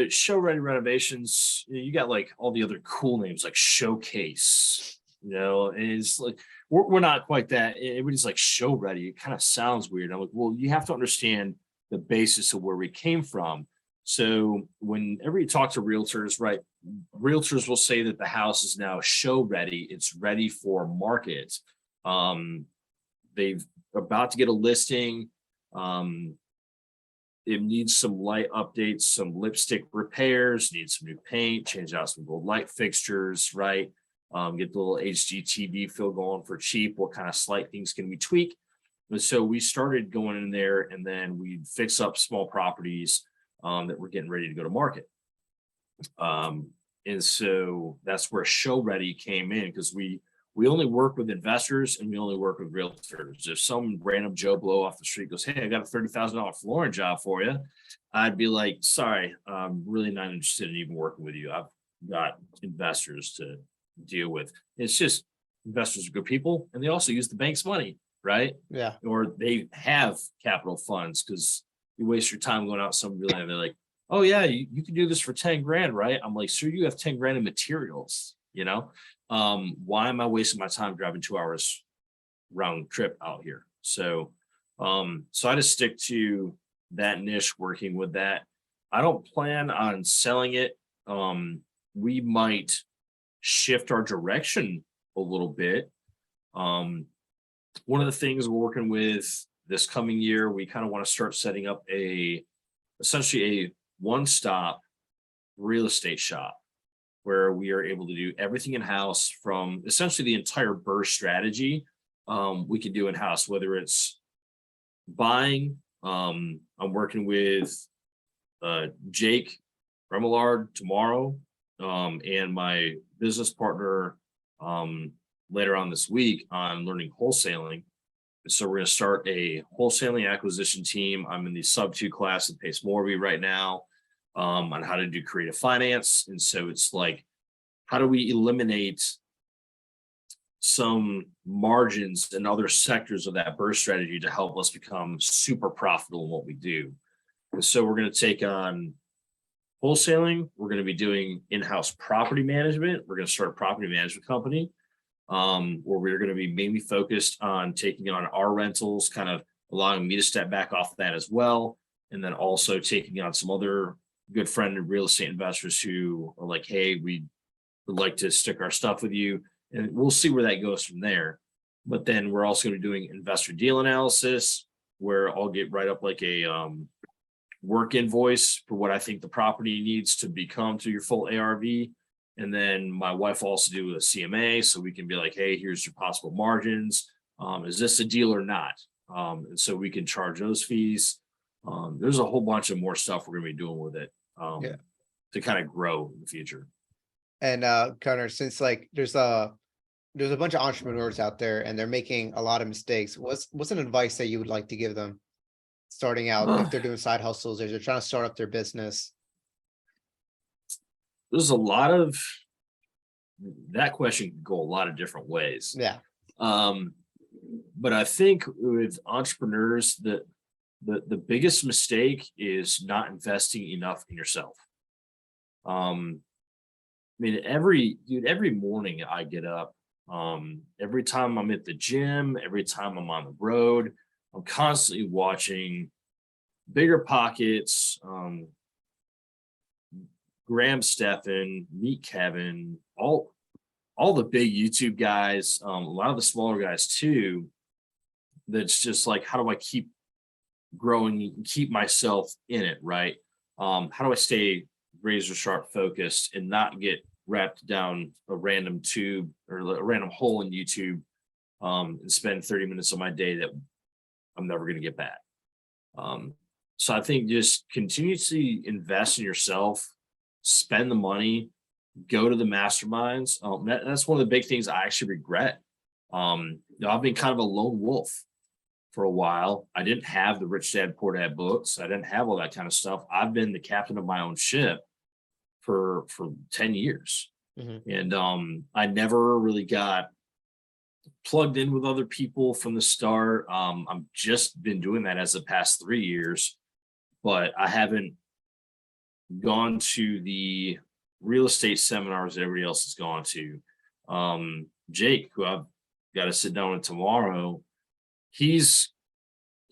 B: Show ready renovations. You got all the other cool names like Showcase. It's we're not quite that. Everybody's like show ready. It kind of sounds weird. I'm like, well, you have to understand the basis of where we came from. So whenever you talk to realtors, right, realtors will say that the house is now show ready. It's ready for market. They've about to get a listing. It needs some light updates, some lipstick repairs, needs some new paint, change out some gold light fixtures, right? Get the little HGTV fill going for cheap. What kind of slight things can we tweak? And so we started going in there, and then we'd fix up small properties that we're getting ready to go to market. And so that's where show ready came in, because we only work with investors and we only work with realtors. If some random Joe Blow off the street goes, hey, I got a $30,000 flooring job for you, I'd be like, sorry, I'm really not interested in even working with you. I've got investors to deal with. It's just investors are good people, and they also use the bank's money, right?
A: Yeah.
B: Or they have capital funds, because you waste your time going out some real and they're like, oh yeah, you can do this for 10 grand, right? I'm like, sir, you have 10 grand in materials, you know? Why am I wasting my time driving 2 hours round trip out here? So I just stick to that niche, working with that. I don't plan on selling it. We might shift our direction a little bit. One of the things we're working with this coming year, we kind of want to start setting up essentially a one-stop real estate shop where we are able to do everything in-house, from essentially the entire burst strategy. We can do in-house, whether it's buying. I'm working with Jake Remillard tomorrow, and my business partner later on this week on learning wholesaling. So we're going to start a wholesaling acquisition team. I'm in the sub 2 class at Pace Morby right now, on how to do creative finance. And so it's like, how do we eliminate some margins in other sectors of that burst strategy to help us become super profitable in what we do? And so we're going to take on wholesaling. We're going to be doing in-house property management. We're going to start a property management company, where we're going to be mainly focused on taking on our rentals, kind of allowing me to step back off that as well. And then also taking on some other good friend and real estate investors who are like, hey, we would like to stick our stuff with you. And we'll see where that goes from there. But then we're also going to be doing investor deal analysis, where I'll get right up like a work invoice for what I think the property needs to become to your full ARV. And then my wife will also do a CMA, so we can be like, hey, here's your possible margins. Is this a deal or not? And so we can charge those fees. There's a whole bunch of more stuff we're going to be doing with it, to kind of grow in the future.
A: And Gunnar, since like there's a bunch of entrepreneurs out there and they're making a lot of mistakes, what's an advice that you would like to give them starting out, if they're doing side hustles or they're trying to start up their business?
B: There's a lot of that question can go a lot of different ways.
A: Yeah.
B: But I think with entrepreneurs, the biggest mistake is not investing enough in yourself. I mean, every morning I get up, every time I'm at the gym, every time I'm on the road, I'm constantly watching Bigger Pockets, Graham Stephan, Meet Kevin, all the big YouTube guys, a lot of the smaller guys too. That's just like, how do I keep growing and keep myself in it, right? How do I stay razor sharp focused and not get wrapped down a random tube or a random hole in YouTube, and spend 30 minutes of my day that I'm never going to get back. So I think just continue to invest in yourself, spend the money, go to the masterminds. That's one of the big things I actually regret. I've been kind of a lone wolf for a while. I didn't have the Rich Dad Poor Dad books. I didn't have all that kind of stuff. I've been the captain of my own ship for 10 years.
A: Mm-hmm.
B: And I never really got plugged in with other people from the start. I've just been doing that as the past 3 years, but I haven't gone to the real estate seminars that everybody else has gone to. Jake, who I've got to sit down with tomorrow, he's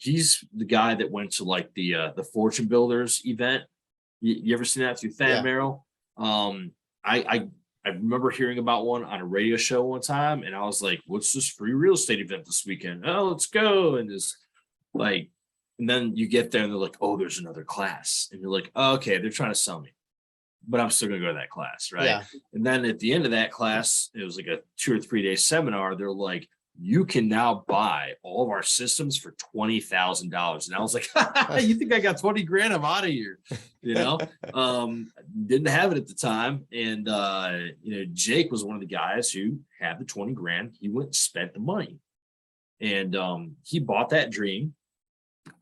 B: the guy that went to like the Fortune Builders event. You ever seen that through Thad Merrill? I remember hearing about one on a radio show one time, and I was like, what's this free real estate event this weekend? Oh, let's go. And just like, and then you get there and they're like, oh, there's another class. And you're like, oh, okay, they're trying to sell me, but I'm still gonna go to that class, right? Yeah. And then at the end of that class, it was like a 2 or 3 day seminar. They're like, you can now buy all of our systems for $20,000. And I was like, you think I got 20 grand? I'm out of here. You know, didn't have it at the time. And, Jake was one of the guys who had the 20 grand. He went and spent the money, and he bought that dream.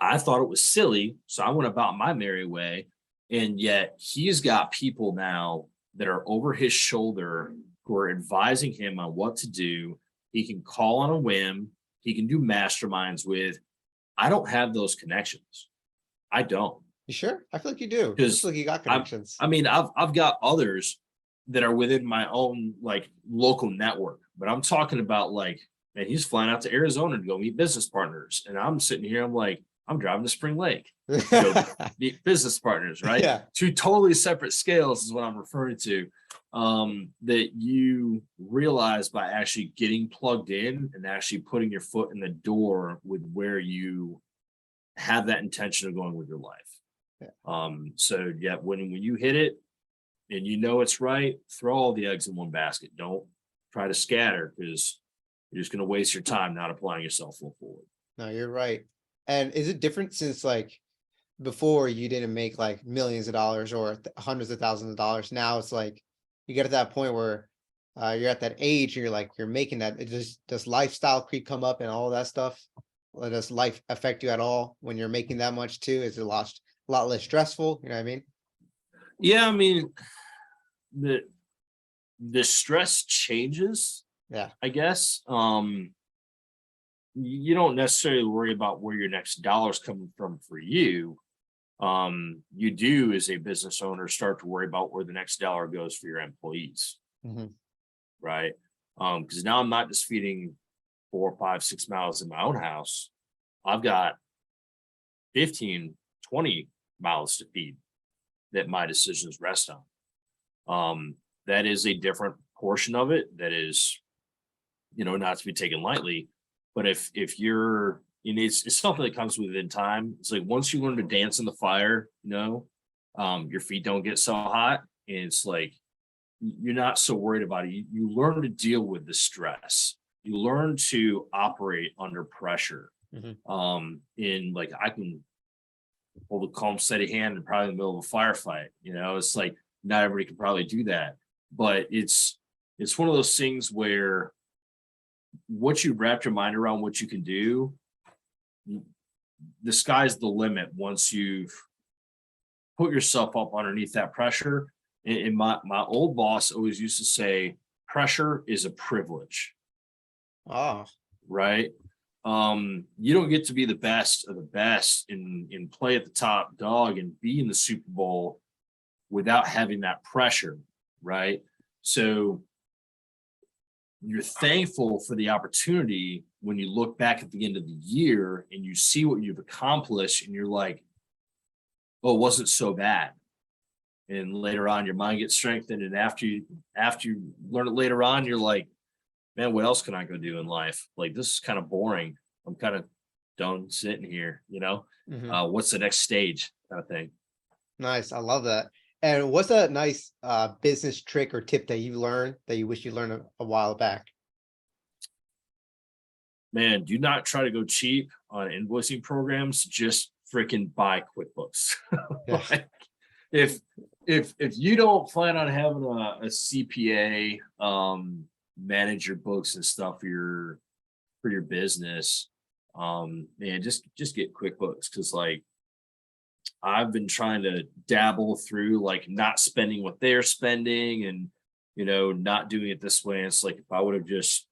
B: I thought it was silly, so I went about my merry way. And yet he's got people now that are over his shoulder who are advising him on what to do. He can call on a whim. He can do masterminds with. I don't have those connections. I don't.
A: You sure? I feel like you do. I
B: Because
A: feel like you got connections.
B: I mean, I've got others that are within my own like local network, but I'm talking about like, man, he's flying out to Arizona to go meet business partners, and I'm sitting here, I'm like, I'm driving to Spring Lake to go meet business partners, right?
A: Yeah.
B: Two totally separate scales is what I'm referring to. That you realize by actually getting plugged in and actually putting your foot in the door with where you have that intention of going with your life. So yeah, when you hit it and you know it's right, throw all the eggs in one basket. Don't try to scatter, because you're just going to waste your time not applying yourself full forward.
A: No, you're right. And is it different since like before you didn't make like millions of dollars or hundreds of thousands of dollars? Now it's like you get to that point where you're at that age and you're making that. Does lifestyle creep come up and all that stuff? Or does life affect you at all when you're making that much too? Is it a lot less stressful? You know what I mean?
B: Yeah, I mean, the stress changes,
A: Yeah.
B: I guess. You don't necessarily worry about where your next dollar's coming from for you. You do, as a business owner, start to worry about where the next dollar goes for your employees,
A: Mhm.
B: right? Because now I'm not just feeding 4, 5, 6 mouths in my own house. I've got 15, 20 mouths to feed that my decisions rest on. That is a different portion of it that is, not to be taken lightly. But if you're, it's something that comes within time. It's like once you learn to dance in the fire, your feet don't get so hot, and it's like you're not so worried about it. You learn to deal with the stress. You learn to operate under pressure.
A: Mhm.
B: In like I can hold a calm, steady hand in probably the middle of a firefight. It's like not everybody can probably do that, but it's one of those things where once you wrap your mind around what you can do, the sky's the limit once you've put yourself up underneath that pressure. And my old boss always used to say, pressure is a privilege.
A: Oh,
B: Right? You don't get to be the best of the best and play at the top dog and be in the Super Bowl without having that pressure, right? So you're thankful for the opportunity when you look back at the end of the year and you see what you've accomplished, and you're like, oh, it wasn't so bad. And later on, your mind gets strengthened, and after you learn it later on, you're like, man, what else can I go do in life? Like, this is kind of boring. I'm kind of done sitting here,
A: mhm.
B: what's the next stage kind of thing.
A: Nice. I love that. And what's a nice business trick or tip that you learned that you wish you learned a while back?
B: Man, do not try to go cheap on invoicing programs. Just freaking buy QuickBooks.
A: Yeah.
B: Like, if you don't plan on having a CPA manage your books and stuff for your business, man, just get QuickBooks, because like I've been trying to dabble through like not spending what they're spending, and not doing it this way. It's like if I would have just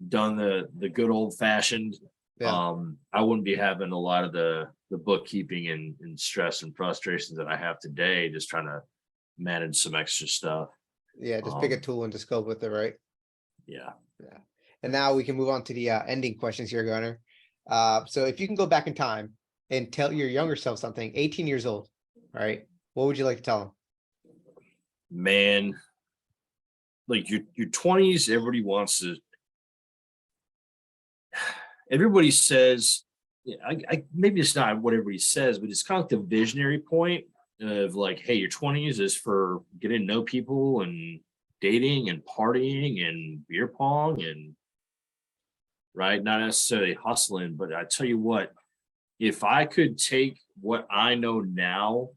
B: done the good old fashioned,
A: Yeah.
B: I wouldn't be having a lot of the bookkeeping and stress and frustrations that I have today, just trying to manage some extra stuff.
A: Yeah. Just pick a
B: Um,
A: tool and just go with it, right?
B: yeah.
A: Yeah. And now we can move on to the ending questions here, Gunnar. So if you can go back in time and tell your younger self something, 18 years old, all right, what would you like to tell him?
B: Man, like your 20s, everybody says, yeah, maybe it's not what everybody says, but it's kind of like the visionary point of like, hey, your 20s is for getting to know people and dating and partying and beer pong, and right, not necessarily hustling. But I tell you what, if I could take what I know now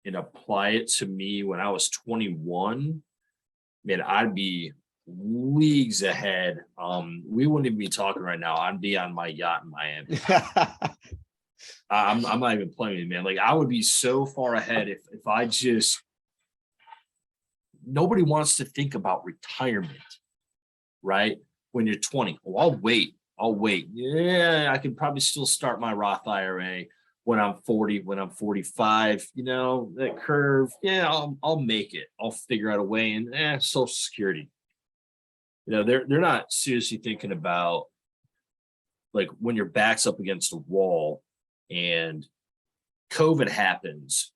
B: and apply it to me when I was 21, man, I'd be leagues ahead. We wouldn't even be talking right now. I'd be on my yacht in Miami. I'm not even playing, man. Like, I would be so far ahead if I just nobody wants to think about retirement, right? When you're 20, oh, I'll wait. Yeah, I can probably still start my Roth IRA when I'm 40, when I'm 45, that curve. Yeah, I'll make it. I'll figure out a way. And Social Security. They're not seriously thinking about, like, when your back's up against a wall and COVID happens,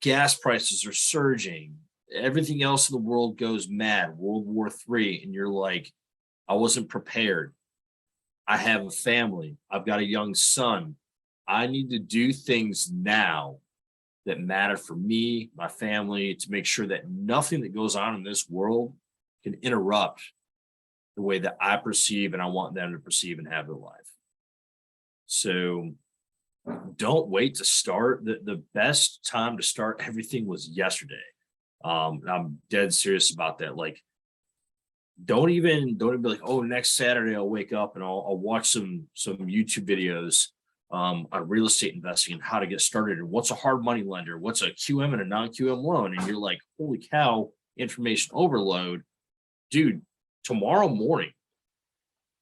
B: gas prices are surging, everything else in the world goes mad, World War III, and you're like, I wasn't prepared. I have a family. I've got a young son. I need to do things now that matter for me, my family, to make sure that nothing that goes on in this world can interrupt the way that I perceive and I want them to perceive and have their life. So don't wait to start. The best time to start everything was yesterday. I'm dead serious about that. Like, don't even be like, oh, next Saturday I'll wake up and I'll watch some YouTube videos on real estate investing and how to get started and what's a hard money lender, what's a QM and a non-QM loan. And you're like, holy cow, information overload. Dude, tomorrow morning,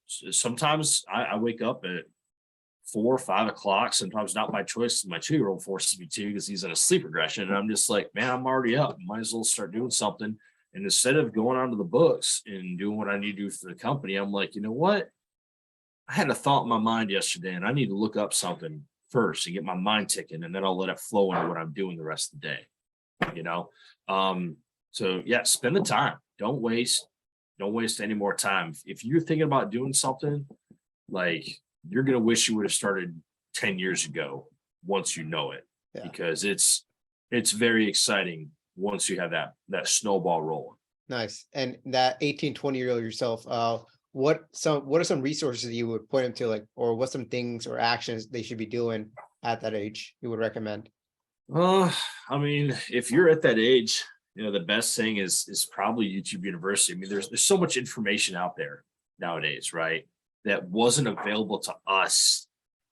B: sometimes I wake up at 4 or 5 o'clock, sometimes not by choice. My 2-year-old forces me to because he's in a sleep regression. And I'm just like, man, I'm already up. Might as well start doing something. And instead of going onto the books and doing what I need to do for the company, I'm like, you know what? I had a thought in my mind yesterday and I need to look up something first and get my mind ticking, and then I'll let it flow into what I'm doing the rest of the day. So yeah, spend the time. Don't waste any more time. If you're thinking about doing something, like, you're going to wish you would have started 10 years ago once you know it, because it's very exciting once you have that snowball rolling.
A: Nice. And that 18, 20-year-old yourself, what are some resources you would point them to, like, or what's some things or actions they should be doing at that age you would recommend?
B: I mean, if you're at that age, the best thing is probably YouTube University. I mean, there's so much information out there nowadays, right? That wasn't available to us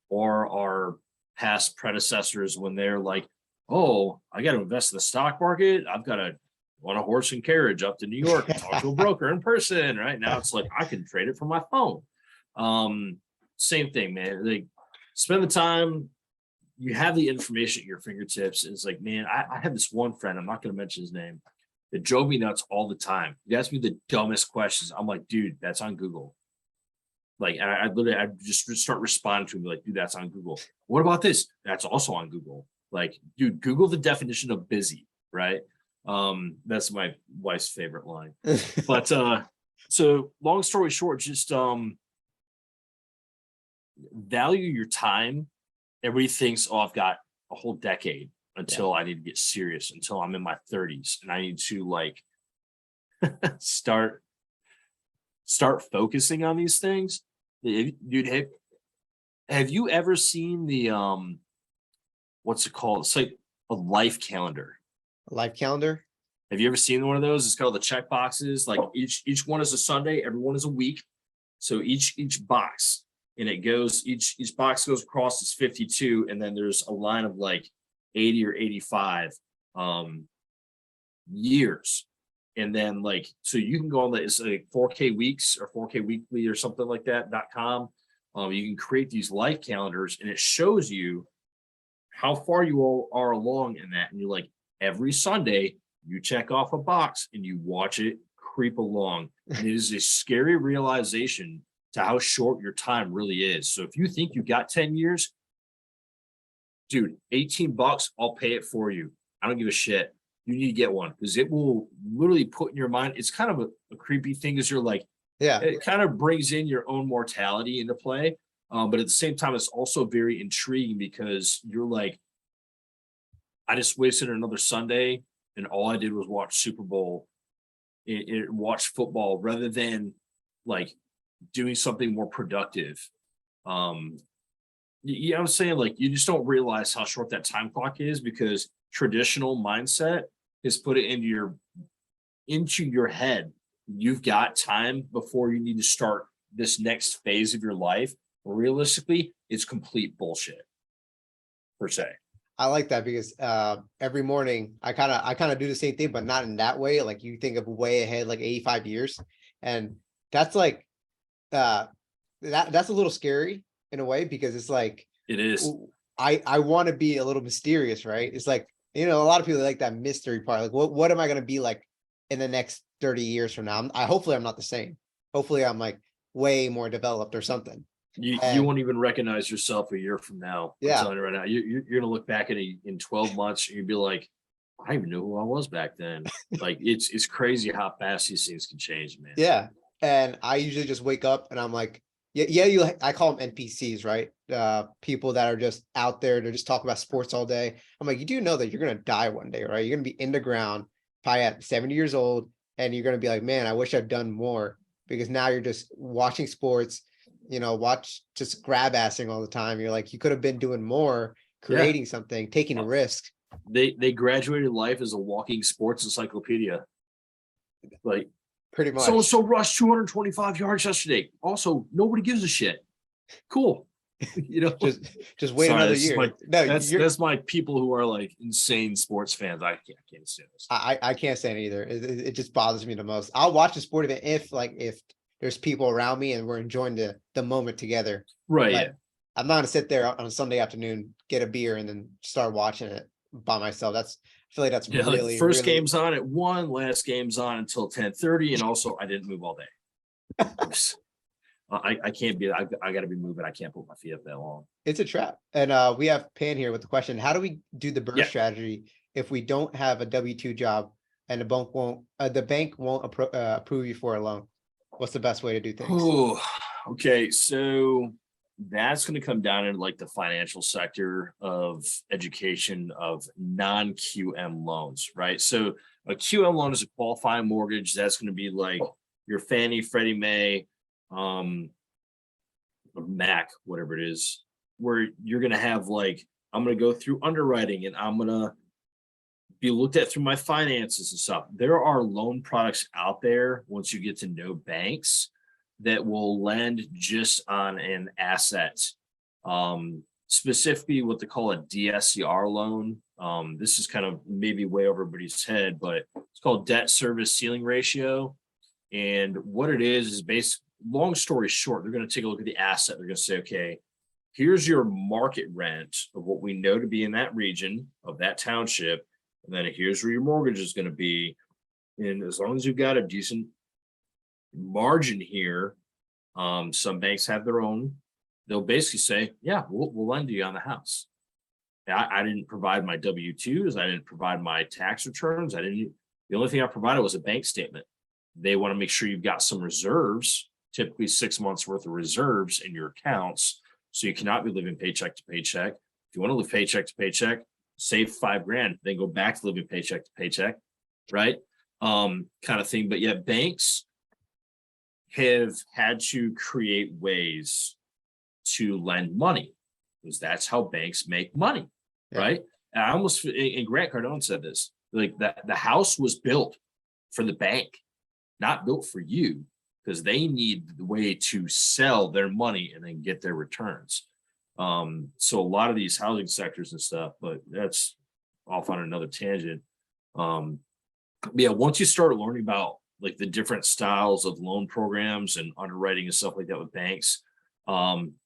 B: or our past predecessors when they're like, oh, I got to invest in the stock market. I've got to on a horse and carriage up to New York and talk to a broker in person. Right now, it's like I can trade it from my phone. Same thing, man. Like, spend the time. You have the information at your fingertips. And it's like, man, I had this one friend, I'm not going to mention his name, that drove me nuts all the time. He asked me the dumbest questions. I'm like, dude, that's on Google. Like, I literally just start responding to him like, dude, that's on Google. What about this? That's also on Google. Like, dude, Google the definition of busy, right? That's my wife's favorite line. But so long story short, just value your time. Everybody thinks, oh, I've got a whole decade until I need to get serious, until I'm in my 30s and I need to, like, start focusing on these things. Dude, have you ever seen the what's it called? It's like a life calendar.
A: A life calendar?
B: Have you ever seen one of those? It's got all the check boxes. Like, each one is a Sunday, every one is a week. So each box, and it goes, each box goes across, it's 52, and then there's a line of like 80 or 85 years. And then, like, so you can go on it's like 4K weeks or 4K weekly or something like that.com. You can create these life calendars, and it shows you how far you all are along in that. And you're like, every Sunday you check off a box and you watch it creep along. And it is a scary realization to how short your time really is. So if you think you got 10 years, dude, $18, I'll pay it for you. I don't give a shit. You need to get one, because it will literally put in your mind. It's kind of a creepy thing, is you're like, it kind of brings in your own mortality into play. But at the same time, it's also very intriguing, because you're like, I just wasted another Sunday and all I did was watch Super Bowl and watch football rather than, like, doing something more productive. You know what I'm saying? Like, you just don't realize how short that time clock is, because traditional mindset is put it into your head. You've got time before you need to start this next phase of your life. Realistically, it's complete bullshit, per se.
A: I like that because every morning I kind of do the same thing, but not in that way. Like you think of way ahead, like 85 years. And that's like uh that's a little scary in a way because it's like
B: It is.
A: I want to be a little mysterious, right? It's like, a lot of people like that mystery part. Like what am I gonna be like in the next 30 years from now? Hopefully I'm not the same. Hopefully I'm like way more developed or something.
B: You
A: And
B: won't even recognize yourself a year from now. I'm
A: yeah,
B: telling you right now. You're gonna look back at it in 12 months and you'll be like, I even know who I was back then. Like it's crazy how fast these things can change, man.
A: yeah. And I usually just wake up and I'm like, yeah, I call them NPCs, right? People that are just out there, they're just talking about sports all day. I'm like, you do know that you're gonna die one day, right? You're gonna be in the ground, probably at 70 years old, and you're gonna be like, man, I wish I'd done more because now you're just watching sports, watch just grab assing all the time. You're like, you could have been doing more,
B: Yeah.
A: creating something, taking a
B: Uh,
A: risk.
B: They graduated life as a walking sports encyclopedia. Like
A: Pretty
B: so and
A: much.
B: so rushed 225 yards yesterday. Also, nobody gives a shit. Cool. You know,
A: Just just wait
B: sorry,
A: another
B: this is my
A: year. No, you're
B: that's my people who are like insane sports fans. I can't stand this.
A: I can't stand it either. It just bothers me the most. I'll watch a sport event if there's people around me and we're enjoying the moment together.
B: Right, yeah.
A: But I'm not gonna sit there on a Sunday afternoon, get a beer, and then start watching it by myself. I feel like that's
B: Yeah, like
A: really,
B: first
A: really.
B: game's on at 1, last game's on until 10:30, and also I didn't move all day. I can't be I gotta be moving. I can't put my feet up that long.
A: It's a trap. And we have Pan here with the question: how do we do the burst
B: Yeah.
A: strategy if we don't have a W-2 job and the bank won't approve you for a loan? What's the best way to do things?
B: Oh, okay. So that's going to come down in like the financial sector of education of non-QM loans, right? So a QM loan is a qualifying mortgage. That's going to be like your Fannie, Freddie Mae, um, or Mac, whatever it is, where you're going to have like, I'm going to go through underwriting and I'm going to be looked at through my finances and stuff. There are loan products out there once you get to know banks that will lend just on an asset. Specifically what they call a DSCR loan. This is kind of maybe way over everybody's head, but it's called debt service ceiling ratio. And what it is based, long story short, they're going to take a look at the asset. They're going to say, okay, here's your market rent of what we know to be in that region of that township. And then here's where your mortgage is going to be. And as long as you've got a decent margin here, some banks have their own. They'll basically say, yeah, we'll lend you on the house. I didn't provide my W-2s. I didn't provide my tax returns. The only thing I provided was a bank statement. They want to make sure you've got some reserves, typically 6 months worth of reserves in your accounts. So you cannot be living paycheck to paycheck. If you want to live paycheck to paycheck, save $5,000, then go back to living paycheck to paycheck, right? Kind of thing. But yet banks have had to create ways to lend money because that's how banks make money,
A: Yeah.
B: right? And I almost, and Grant Cardone said this, like that the house was built for the bank, not built for you, because they need the way to sell their money and then get their returns. So a lot of these housing sectors and stuff, but that's off on another tangent. Yeah, once you start learning about like the different styles of loan programs and underwriting and stuff like that with banks,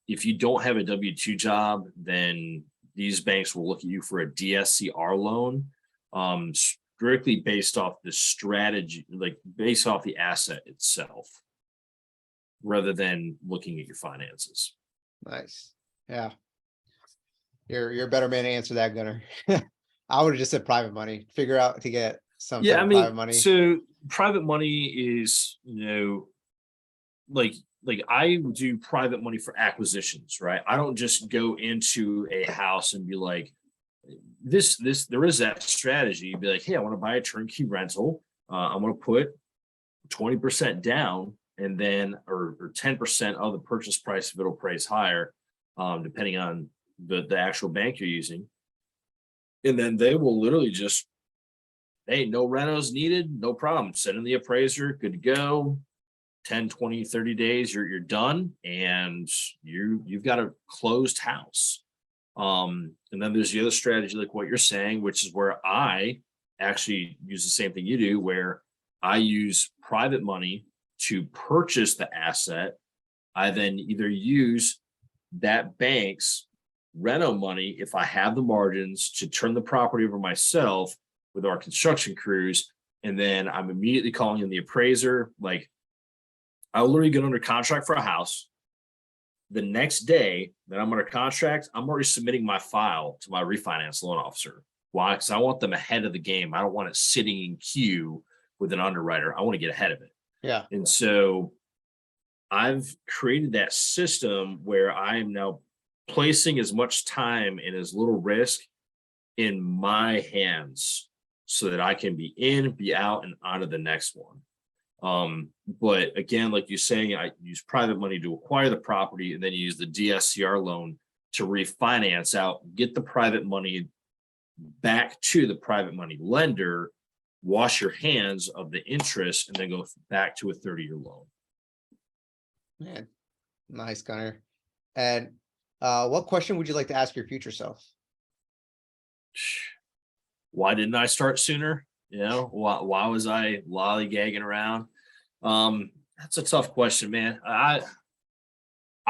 B: if you don't have a W-2 job, then these banks will look at you for a DSCR loan, strictly based off the strategy, like based off the asset itself, rather than looking at your finances.
A: Nice. Yeah. You're a better man to answer that, Gunnar. I would have just said private money. Figure out to get some
B: Yeah,
A: type
B: I
A: of private
B: mean,
A: money.
B: so private money is, like I do private money for acquisitions, right? I don't just go into a house and be like, this there is that strategy. You'd be like, hey, I want to buy a turnkey rental. I'm going to put 20% down and then or 10% of the purchase price if it'll price higher, depending on the actual bank you're using. And then they will literally just, hey, no renos needed, no problem. Send in the appraiser, good to go. 10, 20, 30 days, you're done, and you've got a closed house. And then there's the other strategy, like what you're saying, which is where I actually use the same thing you do, where I use private money to purchase the asset. I then either use that bank's reno money, if I have the margins, to turn the property over myself with our construction crews. And then I'm immediately calling in the appraiser. Like, I'll literally get under contract for a house. The next day that I'm under contract, I'm already submitting my file to my refinance loan officer. Why? Because I want them ahead of the game. I don't want it sitting in queue with an underwriter. I want to get ahead of it.
A: Yeah.
B: And so I've created that system where I am now placing as much time and as little risk in my hands so that I can be in, be out, and on to the next one. But again, like you're saying, I use private money to acquire the property, and then you use the DSCR loan to refinance out, get the private money back to the private money lender, wash your hands of the interest, and then go back to a 30-year loan.
A: Man, nice, Gunnar. And what question would you like to ask your future self?
B: Why didn't I start sooner? You know, why was I lollygagging around? That's a tough question, man. I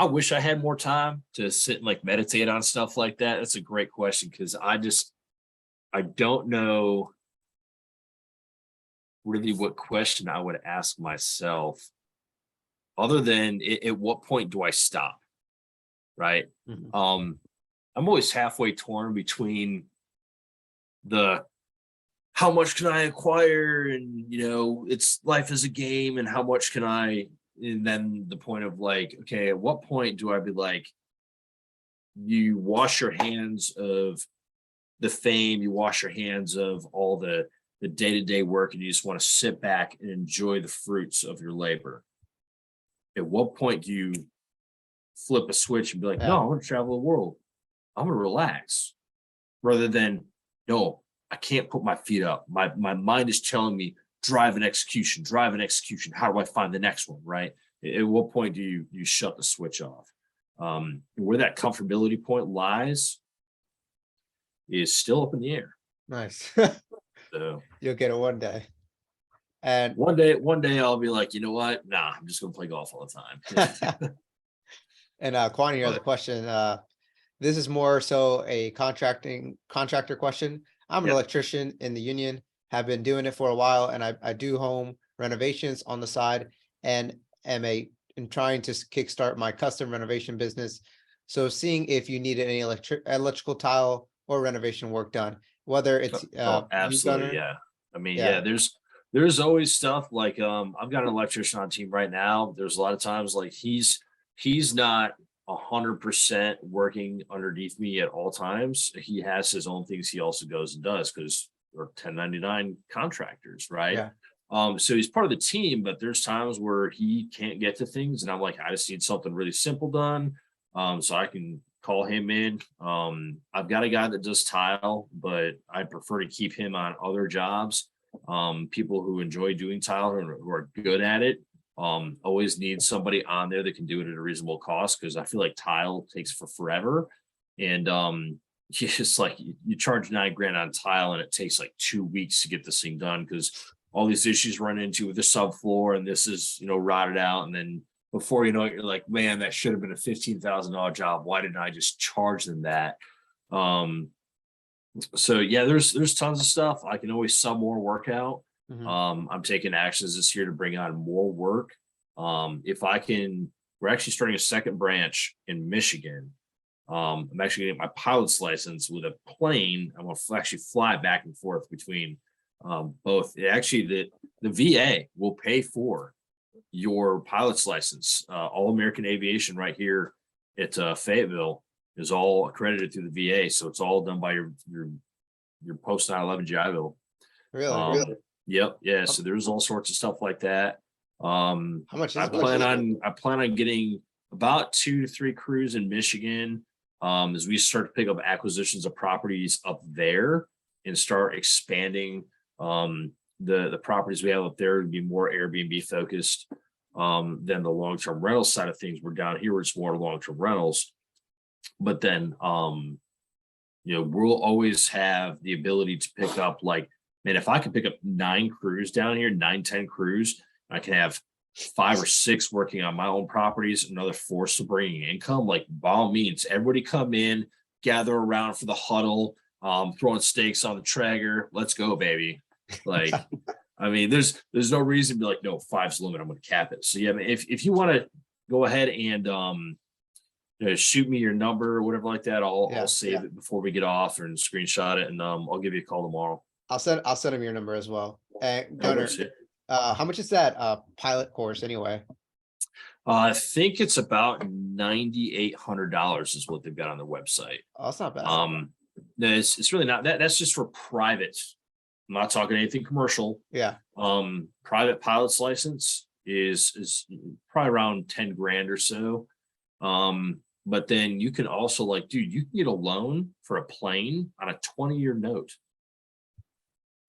B: wish I had more time to sit and like meditate on stuff like that. That's a great question, because I don't know really what question I would ask myself, other than at what point do I stop? Right.
A: Mhm.
B: I'm always halfway torn between the how much can I acquire, and it's life is a game, and how much can I, and then the point of like, okay, at what point do I be like, you wash your hands of the fame, you wash your hands of all the day-to-day work, and you just want to sit back and enjoy the fruits of your labor? At what point do you flip a switch and be like,
A: Yeah.
B: no, I'm going to travel the world, I'm going to relax, rather than, no, I can't put my feet up. My mind is telling me drive an execution. How do I find the next one? Right. At what point do you shut the switch off? Where that comfortability point lies is still up in the air.
A: Nice.
B: So
A: You'll get it one day. And
B: one day I'll be like, you know what? Nah, I'm just gonna play golf all the time.
A: and Kwani has a question. This is more so a contractor question. I'm an
B: Yep.
A: electrician in the union, have been doing it for a while, and I do home renovations on the side, and am trying to kickstart my custom renovation business. So seeing if you needed any electrical tile or renovation work done, whether it's
B: Oh,
A: you,
B: absolutely.
A: Gunnar.
B: Yeah. I mean, yeah,
A: Yeah.
B: there's always stuff like I've got an electrician on team right now. There's a lot of times like he's not 100% working underneath me at all times. He has his own things he also goes and does, because we're 1099 contractors, right?
A: Yeah.
B: So he's part of the team, but there's times where he can't get to things, and I'm like, I just need something really simple done. So I can call him in. I've got a guy that does tile, but I prefer to keep him on other jobs. People who enjoy doing tile and who are good at it, always need somebody on there that can do it at a reasonable cost, because I feel like tile takes forever. And it's like you charge $9,000 on tile, and it takes like 2 weeks to get this thing done, because all these issues run into with the subfloor, and this is rotted out, and then before you know it, you're like, man, that should have been a $15,000 job. Why didn't I just charge them that? So yeah, there's tons of stuff. I can always sub more work out.
A: Mhm.
B: I'm taking actions this year to bring on more work. If I can, we're actually starting a second branch in Michigan. I'm actually getting my pilot's license with a plane. I'm going to actually fly back and forth between both. Actually, the VA will pay for your pilot's license. All American Aviation right here at Fayetteville is all accredited through the VA, so it's all done by your post 9/11 GI Bill.
A: Really?
B: Yep, yeah. So there's all sorts of stuff like that.
A: How much is
B: I
A: it? Budget?
B: plan on getting about 2 to 3 crews in Michigan, as we start to pick up acquisitions of properties up there and start expanding the properties we have up there to be more Airbnb focused than the long-term rental side of things. We're down here, it's more long-term rentals. But then we'll always have the ability to pick up, like, man, if I could pick up 9 crews down here, 9, 10 crews, I can have 5 or 6 working on my own properties, another 4 still bringing income. Like, by all means, everybody come in, gather around for the huddle, throwing steaks on the Traeger. Let's go, baby. Like, I mean, there's no reason to be like, no, 5's the limit. I'm going to cap it. So yeah, I mean, if you want to go ahead and shoot me your number or whatever like that, I'll save it before we get off and screenshot it, and I'll give you a call tomorrow.
A: I'll send him your number as well. And Gunnar,
B: Okay.
A: how much is that pilot course anyway?
B: I think it's about $9,800 is what they've got on their website.
A: Oh, that's not bad.
B: No, it's really not that. That's just for private. I'm not talking anything commercial.
A: Yeah.
B: Private pilot's license is probably around 10 grand or so. But then you can also, like, dude, you can get a loan for a plane on a 20-year note,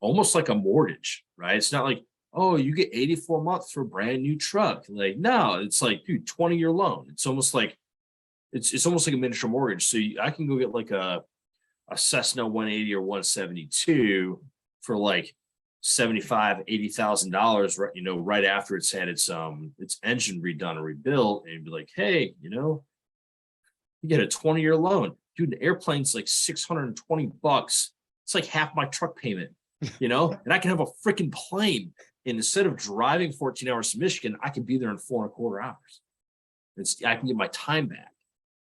B: almost like a mortgage, right? It's not like, oh, you get 84 months for a brand new truck. Like, no, it's like, dude, 20-year loan. It's almost like it's almost like a miniature mortgage. So I can go get like a Cessna 180 or 172 for like $75,000-$80,000, right? Right after it's had its engine redone or rebuilt, and be like, hey, you get a 20-year loan, dude. The airplane's like $620. It's like half my truck payment, and I can have a freaking plane. And instead of driving 14 hours to Michigan, I can be there in 4.25 hours. I can get my time back.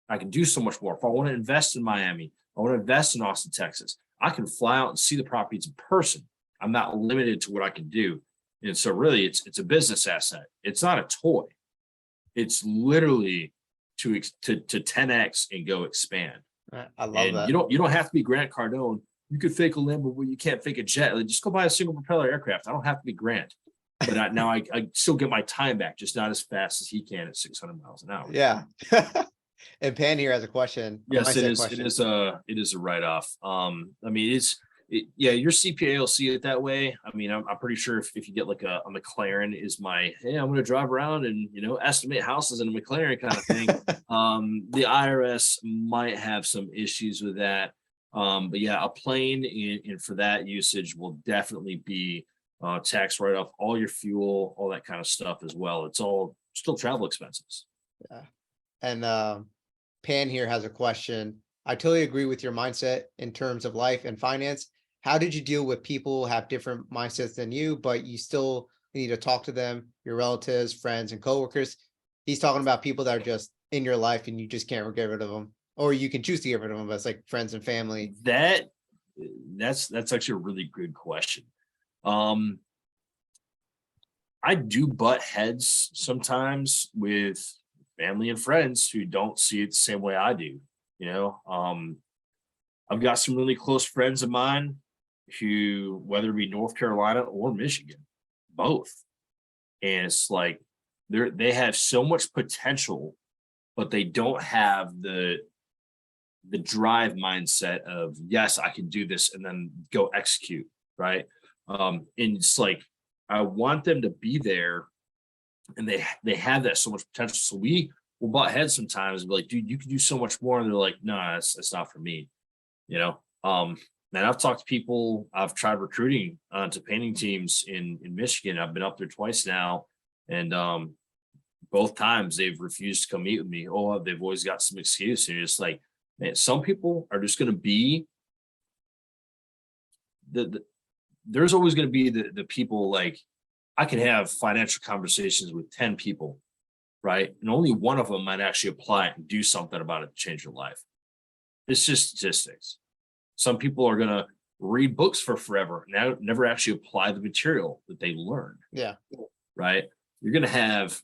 B: I can do so much more. If I want to invest in Miami, I want to invest in Austin, Texas, I can fly out and see the properties in person. I'm not limited to what I can do. And so really it's a business asset. It's not a toy. It's literally to 10x and go expand.
A: I love that.
B: You don't have to be Grant Cardone. You could fake a Lambo, but you can't fake a jet. Like, just go buy a single propeller aircraft. I don't have to be Grant, but now I still get my time back, just not as fast as he can at 600 miles an hour.
A: Yeah. And Pan here has a question.
B: Yes, it is. It is a write-off. I mean, your CPA will see it that way. I mean, I'm pretty sure if you get like a McLaren is my, hey, I'm going to drive around and, estimate houses in a McLaren kind of thing. The IRS might have some issues with that. But yeah, a plane and for that usage will definitely be tax write-off, all your fuel, all that kind of stuff as well. It's all still travel expenses.
A: Yeah. And Pan here has a question. I totally agree with your mindset in terms of life and finance. How did you deal with people who have different mindsets than you, but you still need to talk to them, your relatives, friends, and coworkers? He's talking about people that are just in your life and you just can't get rid of them, or you can choose to get rid of them, but it's like friends and family.
B: That's actually a really good question. I do butt heads sometimes with family and friends who don't see it the same way I do. I've got some really close friends of mine who, whether it be North Carolina or Michigan, both. And it's like they have so much potential, but they don't have the drive mindset of, yes, I can do this, and then go execute, right? And it's like, I want them to be there, and they have that so much potential. So we will butt heads sometimes and be like, dude, you can do so much more. And they're like, no, that's not for me. And I've talked to people, I've tried recruiting to painting teams in Michigan. I've been up there twice now. And both times they've refused to come meet with me. Oh, they've always got some excuse. And you're just like, man, some people are just going to be there's always going to be the people, like, I can have financial conversations with 10 people, right? And only one of them might actually apply it and do something about it to change their life. It's just statistics. Some people are going to read books for forever, now never actually apply the material that they learned.
A: Yeah.
B: Right. You're going to have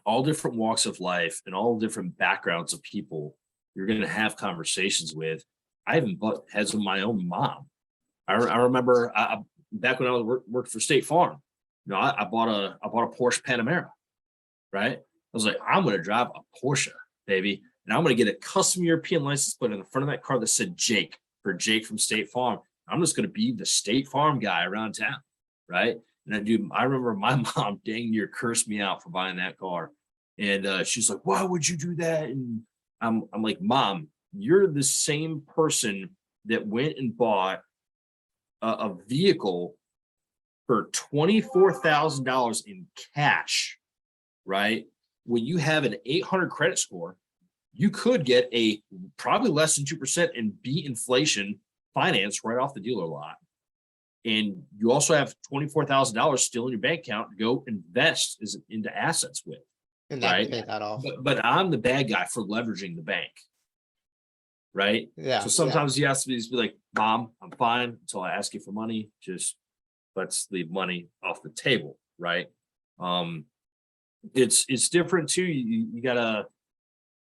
B: all different walks of life and all different backgrounds of people you're going to have conversations with. I even butt heads with my own mom. I remember back when I worked for State Farm, I bought a Porsche Panamera, right? I was like, I'm going to drive a Porsche, baby. And I'm going to get a custom European license plate in the front of that car that said Jake, for Jake from State Farm. I'm just going to be the State Farm guy around town, right? And I remember my mom dang near cursed me out for buying that car. And she's like, why would you do that? And I'm like, Mom, you're the same person that went and bought a vehicle for $24,000 in cash, right? When you have an 800 credit score, you could get a probably less than 2% and beat inflation finance right off the dealer lot. And you also have $24,000 still in your bank account to go invest into assets with,
A: And not
B: right?
A: pay that off.
B: But I'm the bad guy for leveraging the bank, right?
A: Yeah.
B: So sometimes you have to be like, Mom, I'm fine until I ask you for money. Just let's leave money off the table, right? It's different too. You gotta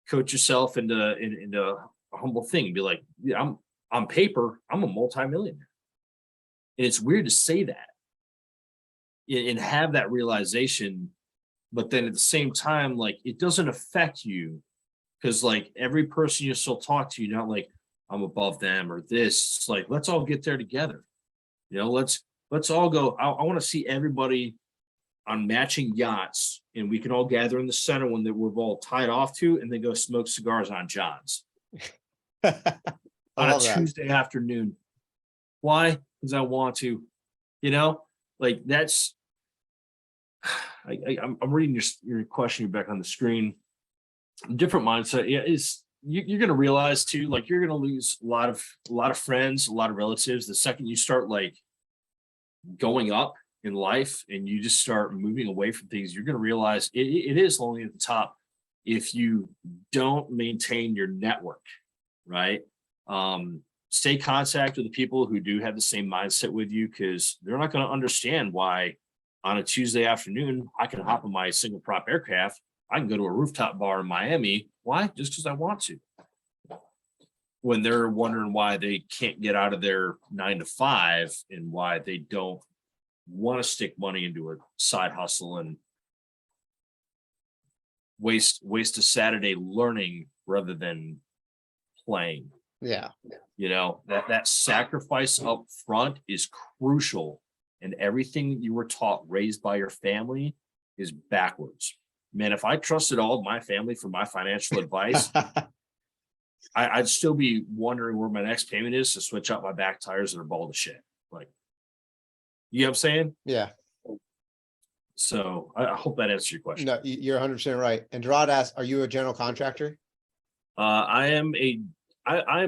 B: coach yourself into a humble thing. Be like, yeah, I'm on paper, I'm a multimillionaire. And it's weird to say that and have that realization, but then at the same time, like it doesn't affect you because like every person you still talk to, you're not like I'm above them or this. It's like let's all get there together. Let's all go. I want to see everybody on matching yachts, and we can all gather in the center one that we're all tied off to, and then go smoke cigars on John's
A: I
B: on a
A: love that.
B: Tuesday afternoon. Why? Because I want to, like that's. I'm reading your question. You're back on the screen. Different mindset. Yeah, you're going to realize too. Like you're going to lose a lot of friends, a lot of relatives. The second you start like going up in life and you just start moving away from things, you're going to realize it is lonely at the top if you don't maintain your network, right? Stay contact with the people who do have the same mindset with you, because they're not going to understand why on a Tuesday afternoon I can hop on my single prop aircraft, I can go to a rooftop bar in Miami. Why? Just because I want to. When they're wondering why they can't get out of their 9 to 5 and why they don't want to stick money into a side hustle and waste a Saturday learning rather than playing.
A: Yeah.
B: That sacrifice up front is crucial, and everything that you were taught, raised by your family, is backwards. Man, if I trusted all of my family for my financial advice, I'd still be wondering where my next payment is to switch out my back tires that are bald as shit. Like, you know what I'm saying?
A: Yeah.
B: So I hope that answers your question.
A: No, you're 100% right. And Gerard asked, are you a general contractor?
B: I am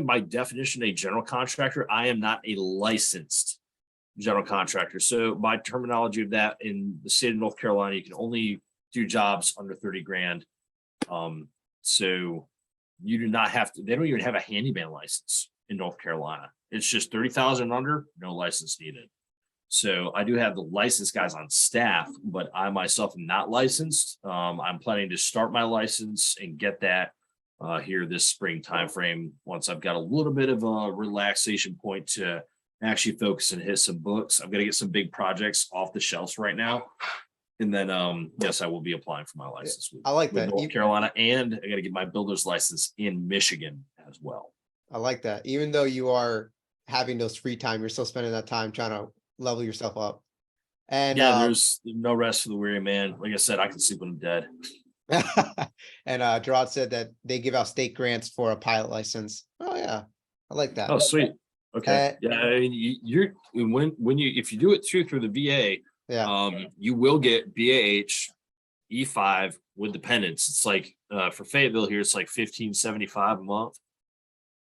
B: by definition a general contractor. I am not a licensed general contractor. So by terminology of that, in the state of North Carolina, you can only do jobs under 30 grand. So you do not have to, they don't even have a handyman license in North Carolina. It's just 30,000 under, no license needed. So I do have the licensed guys on staff, but I myself am not licensed. I'm planning to start my license and get that here this spring timeframe, once I've got a little bit of a relaxation point to actually focus and hit some books. I'm going to get some big projects off the shelves right now. And then, yes, I will be applying for my license.
A: I like
B: with
A: that.
B: North Carolina, and I got to get my builder's license in Michigan as well.
A: I like that. Even though you are having those free time, you're still spending that time trying to level yourself up. And
B: yeah, there's no rest for the weary man. Like I said, I can sleep when I'm dead.
A: And Gerard said that they give out state grants for a pilot license. Oh yeah, I like that.
B: Oh, sweet. Okay. Yeah, I mean, you're if you do it through the VA,
A: Yeah.
B: you will get BAH E5 with dependents. It's like for Fayetteville here, it's like $15.75 a month.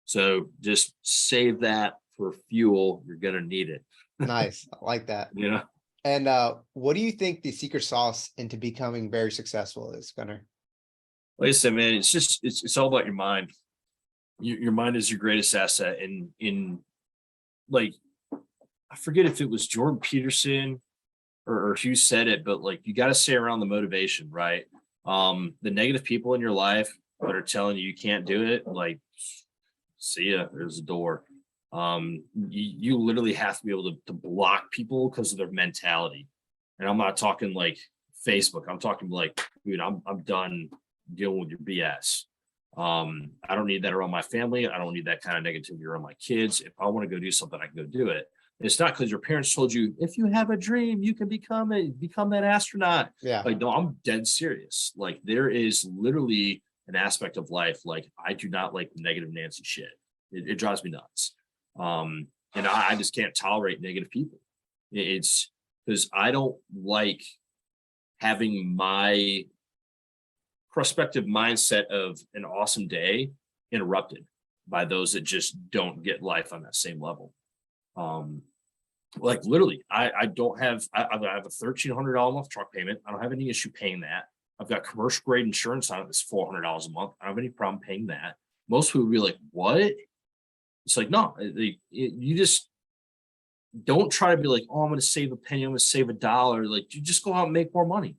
B: So just save that for fuel. You're gonna need it.
A: Nice. I like that.
B: Yeah.
A: And what do you think the secret sauce into becoming very successful is, Gunnar?
B: Like I said, man, it's all about your mind. Your mind is your greatest asset. And in like, I forget if it was Jordan Peterson or who said it, but like you got to stay around the motivation, right? The negative people in your life that are telling you can't do it, like, see ya, there's a door. You literally have to be able to block people because of their mentality. And I'm not talking like Facebook. I'm talking like, dude, I'm done dealing with your BS. I don't need that around my family. I don't need that kind of negativity around my kids. If I want to go do something, I can go do it. It's not because your parents told you, if you have a dream, you can become that astronaut.
A: Yeah.
B: Like, no, I'm dead serious. Like, there is literally an aspect of life. Like, I do not like negative Nancy shit. It drives me nuts. And I just can't tolerate negative people. It's because I don't like having my prospective mindset of an awesome day interrupted by those that just don't get life on that same level. Like, literally, I don't have, I have a $1,300 a month truck payment. I don't have any issue paying that. I've got commercial grade insurance on it that's $400 a month. I don't have any problem paying that. Most people would be like, what? It's like, no, you just don't try to be like, oh, I'm going to save a penny, I'm going to save $1. Like, you just go out and make more money.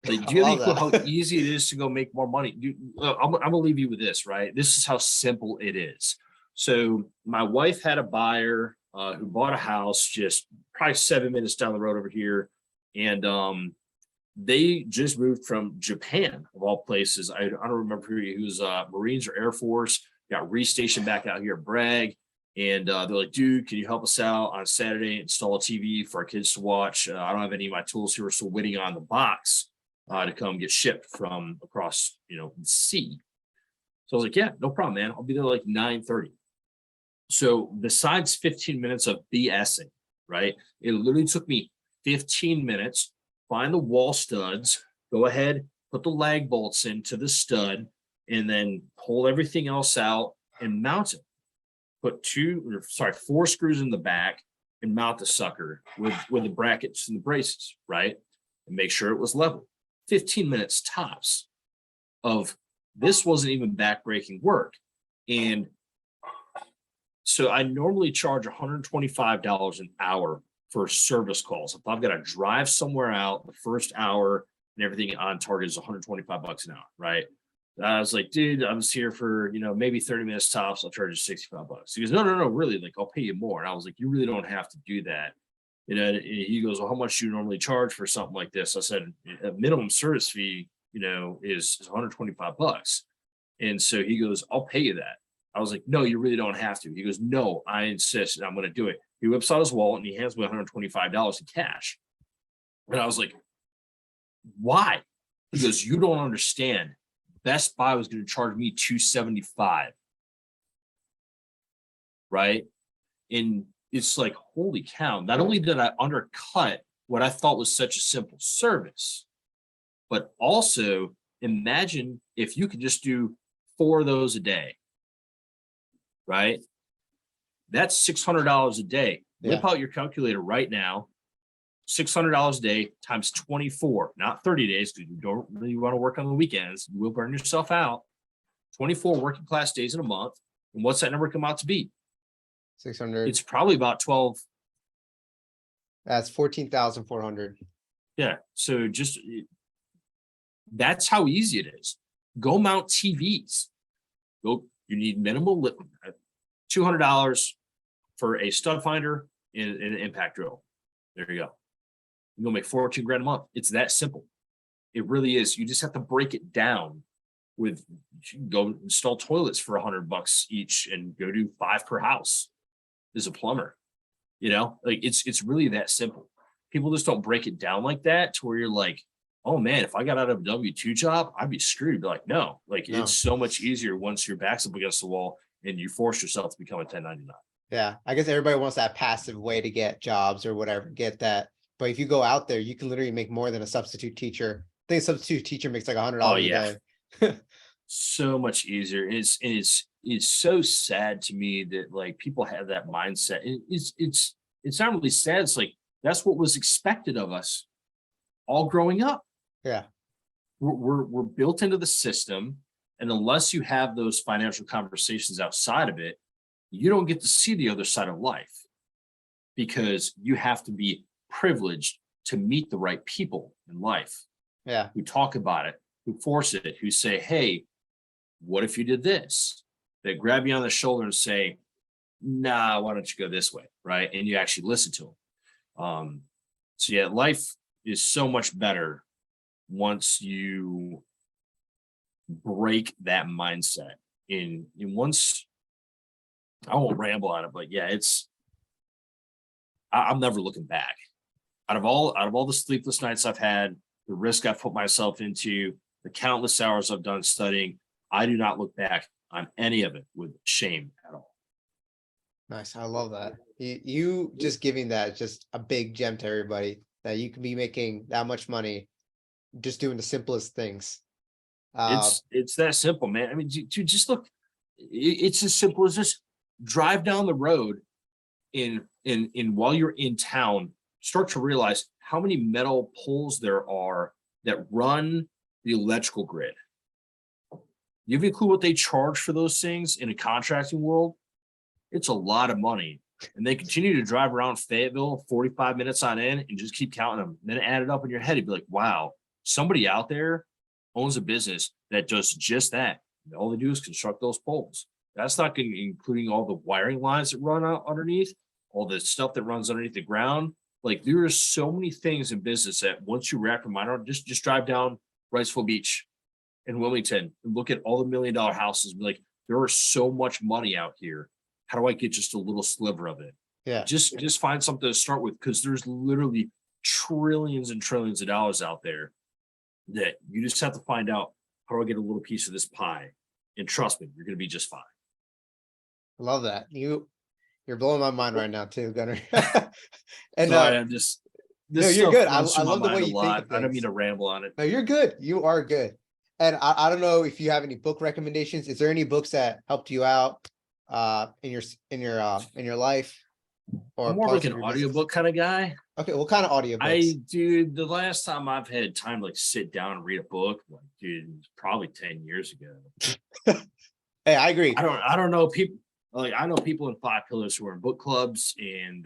B: Like, do you
A: love
B: think how
A: that.
B: easy it is to go make more money? I'm gonna leave you with this, right? This is how simple it is. So my wife had a buyer who bought a house just probably 7 minutes down the road over here, and they just moved from Japan, of all places. I don't remember who he was, Marines or Air Force, got restationed back out here at Bragg. And they're like, dude, can you help us out on Saturday, install a TV for our kids to watch? I don't have any of my tools here, so waiting on the box to come get shipped from across, the sea. So I was like, yeah, no problem, man. I'll be there like 9:30. So besides 15 minutes of BSing, right? It literally took me 15 minutes, find the wall studs, go ahead, put the lag bolts into the stud, and then pull everything else out and mount it. Put 4 screws in the back and mount the sucker with the brackets and the braces, right? And make sure it was level. 15 minutes tops of this wasn't even backbreaking work. And so I normally charge $125 an hour for service calls. If I've got to drive somewhere out, the first hour and everything on target is $125 an hour, right? I was like, dude, I was here for, maybe 30 minutes tops. I'll charge you $65. He goes, no, really? Like, I'll pay you more. And I was like, you really don't have to do that. He goes, well, how much do you normally charge for something like this? I said, a minimum service fee, is $125. And so he goes, I'll pay you that. I was like, no, you really don't have to. He goes, no, I insist, and I'm going to do it. He whips out his wallet and he hands me $125 in cash. And I was like, why? He goes, you don't understand. Best Buy was going to charge me $275. Right. And it's like, holy cow. Not only did I undercut what I thought was such a simple service, but also imagine if you could just do 4 of those a day. Right. That's $600 a day. Whip out your calculator right now. $600 a day times 24, not 30 days, because you don't really want to work on the weekends. You will burn yourself out. 24 working class days in a month. And what's that number come out to be?
A: 600.
B: It's probably about 12.
A: That's 14,400.
B: Yeah. So that's how easy it is. Go mount TVs. You need minimal $200 for a stud finder and an impact drill. There you go. You're gonna make 14 grand a month. It's that simple. It really is. You just have to break it down with, go install toilets for $100 each and go do 5 per house as a plumber. Like, it's really that simple. People just don't break it down like that to where you're like, oh man, if I got out of a W-2 job, I'd be screwed. Be like, no, it's so much easier once your back's up against the wall and you force yourself to become a 1099.
A: Yeah, I guess everybody wants that passive way to get jobs or whatever, get that. But if you go out there, you can literally make more than a substitute teacher. I think a substitute teacher makes like $100
B: Oh,
A: a
B: yeah.
A: day.
B: So much easier. It's so sad to me that like people have that mindset. It's not really sad. It's like that's what was expected of us all growing up.
A: Yeah.
B: We're built into the system, and unless you have those financial conversations outside of it, you don't get to see the other side of life, because you have to be privileged to meet the right people in life.
A: Yeah.
B: Who talk about it, who force it, who say, hey, what if you did this? They grab you on the shoulder and say, nah, why don't you go this way? Right. And you actually listen to them. So yeah, life is so much better once you break that mindset in once. I won't ramble on it, but yeah, I'm never looking back. Out of all the sleepless nights I've had, the risk I've put myself into, the countless hours I've done studying, I do not look back on any of it with shame at all.
A: Nice. I love that. You just giving that is just a big gem to everybody that you can be making that much money just doing the simplest things.
B: It's that simple, man. I mean, dude, just look. It's as simple as this: drive down the road in while you're in town, start to realize how many metal poles there are that run the electrical grid. You have a clue what they charge for those things in a contracting world? It's a lot of money. And they continue to drive around Fayetteville 45 minutes on end and just keep counting them. Then add it up in your head. You'd be like, wow, somebody out there owns a business that does just that. And all they do is construct those poles. That's not including all the wiring lines that run out underneath, all the stuff that runs underneath the ground. Like there are so many things in business that once you wrap your mind around, just drive down Riceville Beach in Wilmington and look at all the $1 million houses and be like, there is so much money out here. How do I get just a little sliver of it?
A: Yeah.
B: Just find something to start with, because there's literally trillions and trillions of dollars out there that you just have to find out, how do I get a little piece of this pie? And trust me, you're going to be just fine.
A: Love that. You're blowing my mind right now too, Gunnar. And
B: Sorry, I'm just
A: no, you're good. I love the way you think of
B: I don't
A: things.
B: mean to ramble on it.
A: No, you're good. You are good. And I don't know if you have any book recommendations. Is there any books that helped you out in your life? Or
B: I'm more like
A: parts
B: an
A: of your business?
B: audiobook kind of guy.
A: Okay, what kind of audiobooks?
B: Dude, the last time I've had time to like sit down and read a book, like, dude, it's probably 10 years ago.
A: Hey, I agree.
B: I don't know people, like I know people in Five Pillars who are in book clubs and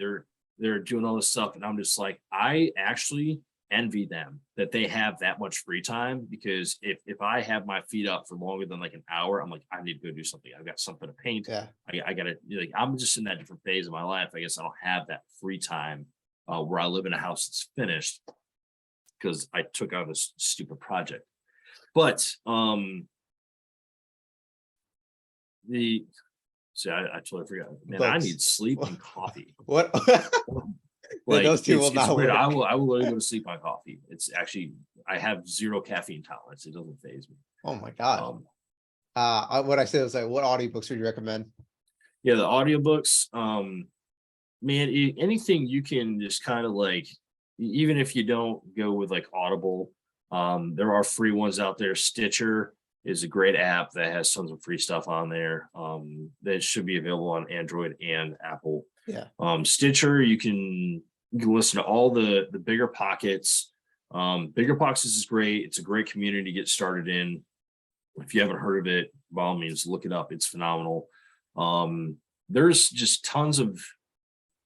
B: they're doing all this stuff, and I'm just like, I actually envy them that they have that much free time, because if I have my feet up for longer than like an hour, I'm like, I need to go do something. I've got something to paint.
A: Yeah.
B: I gotta, like, I'm just in that different phase of my life. I guess I'll have that free time where I live in a house that's finished because I took out this stupid project. But I totally forgot. Man, I need sleep and coffee.
A: What?
B: Like
A: those two will
B: it's
A: not
B: weird.
A: work.
B: I will literally go to sleep on coffee. It's actually, I have zero caffeine tolerance. It doesn't faze me.
A: Oh my God. What I said was like, what audiobooks would you recommend?
B: Yeah, the audiobooks, man, anything you can just kind of like, even if you don't go with like Audible, there are free ones out there. Stitcher is a great app that has tons of free stuff on there. That should be available on Android and Apple.
A: Yeah.
B: Stitcher, you can listen to all the Bigger Pockets. Bigger Pockets is great. It's a great community to get started in. If you haven't heard of it, by all means, look it up. It's phenomenal. There's just tons of,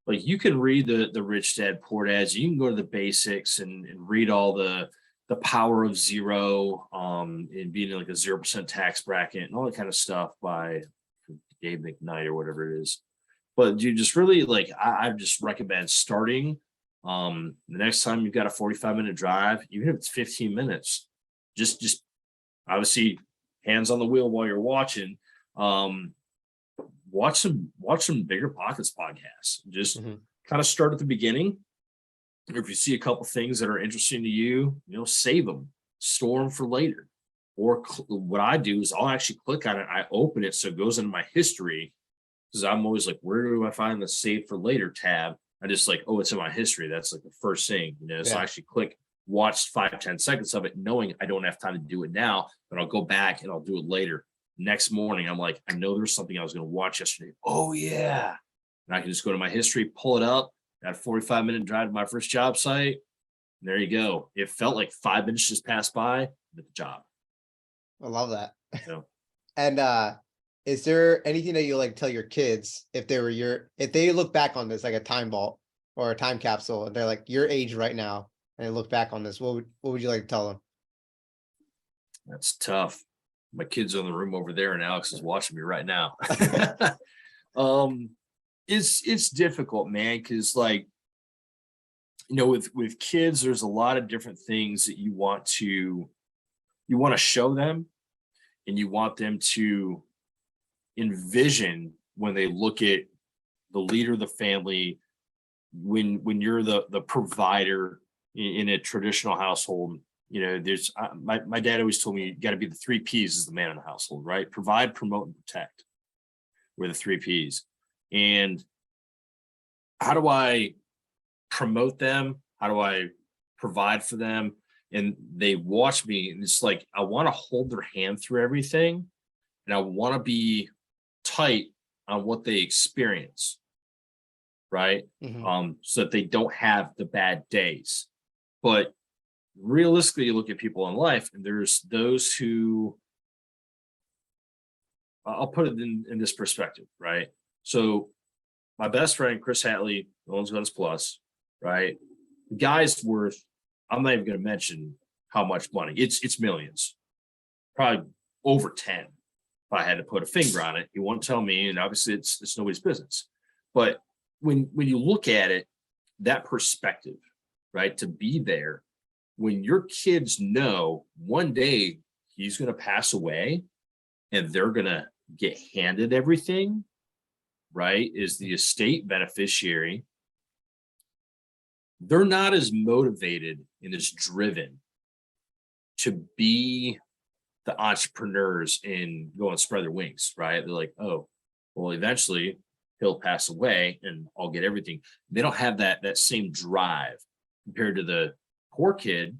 B: like, you can read the Rich Dad Poor Dads. You can go to the basics and read all the power of zero, and being in like a 0% tax bracket and all that kind of stuff by Dave McKnight or whatever it is. But you just really, like, I just recommend starting. The next time you've got a 45-minute drive, even if it's 15 minutes, just obviously hands on the wheel while you're watching. Watch some Bigger Pockets podcasts. Just kind of start at the beginning. Or if you see a couple things that are interesting to you, save them, store them for later. Or what I do is I'll actually click on it. I open it so it goes into my history, because I'm always like, where do I find the save for later tab? I just like, oh, it's in my history. That's like the first thing, So I actually click, watch 5-10 seconds of it, knowing I don't have time to do it now, but I'll go back and I'll do it later. Next morning, I'm like, I know there's something I was going to watch yesterday. Oh yeah. And I can just go to my history, pull it up, got a 45-minute drive to my first job site. And there you go. It felt like 5 minutes just passed by with the job.
A: I love that.
B: So.
A: And is there anything that you like tell your kids if they look back on this like a time vault or a time capsule and they're like your age right now and they look back on this, what would you like to tell them?
B: That's tough. My kids are in the room over there and Alex is watching me right now. It's difficult, man, because like, with kids, there's a lot of different things that you want to show them, and you want them to envision when they look at the leader of the family, when you're the provider in a traditional household. there's my dad always told me you got to be the three P's as the man in the household, right? Provide, promote, and protect. We're the three P's. And how do I promote them? How do I provide for them? And they watch me, and it's like I want to hold their hand through everything, and I want to be tight on what they experience, right? So that they don't have the bad days. But realistically, you look at people in life, and there's those who, I'll put it in this perspective, right? So my best friend, Chris Hatley, owns Guns Plus, right? The guy's worth, I'm not even going to mention how much money. It's millions, probably over 10. If I had to put a finger on it, he won't tell me, and obviously it's nobody's business. But when you look at it, that perspective, right? To be there when your kids know one day he's going to pass away and they're going to get handed everything, right? Is the estate beneficiary. They're not as motivated and as driven to be the entrepreneurs and go and spread their wings, right? They're like, oh, well, eventually he'll pass away and I'll get everything. They don't have that same drive compared to the poor kid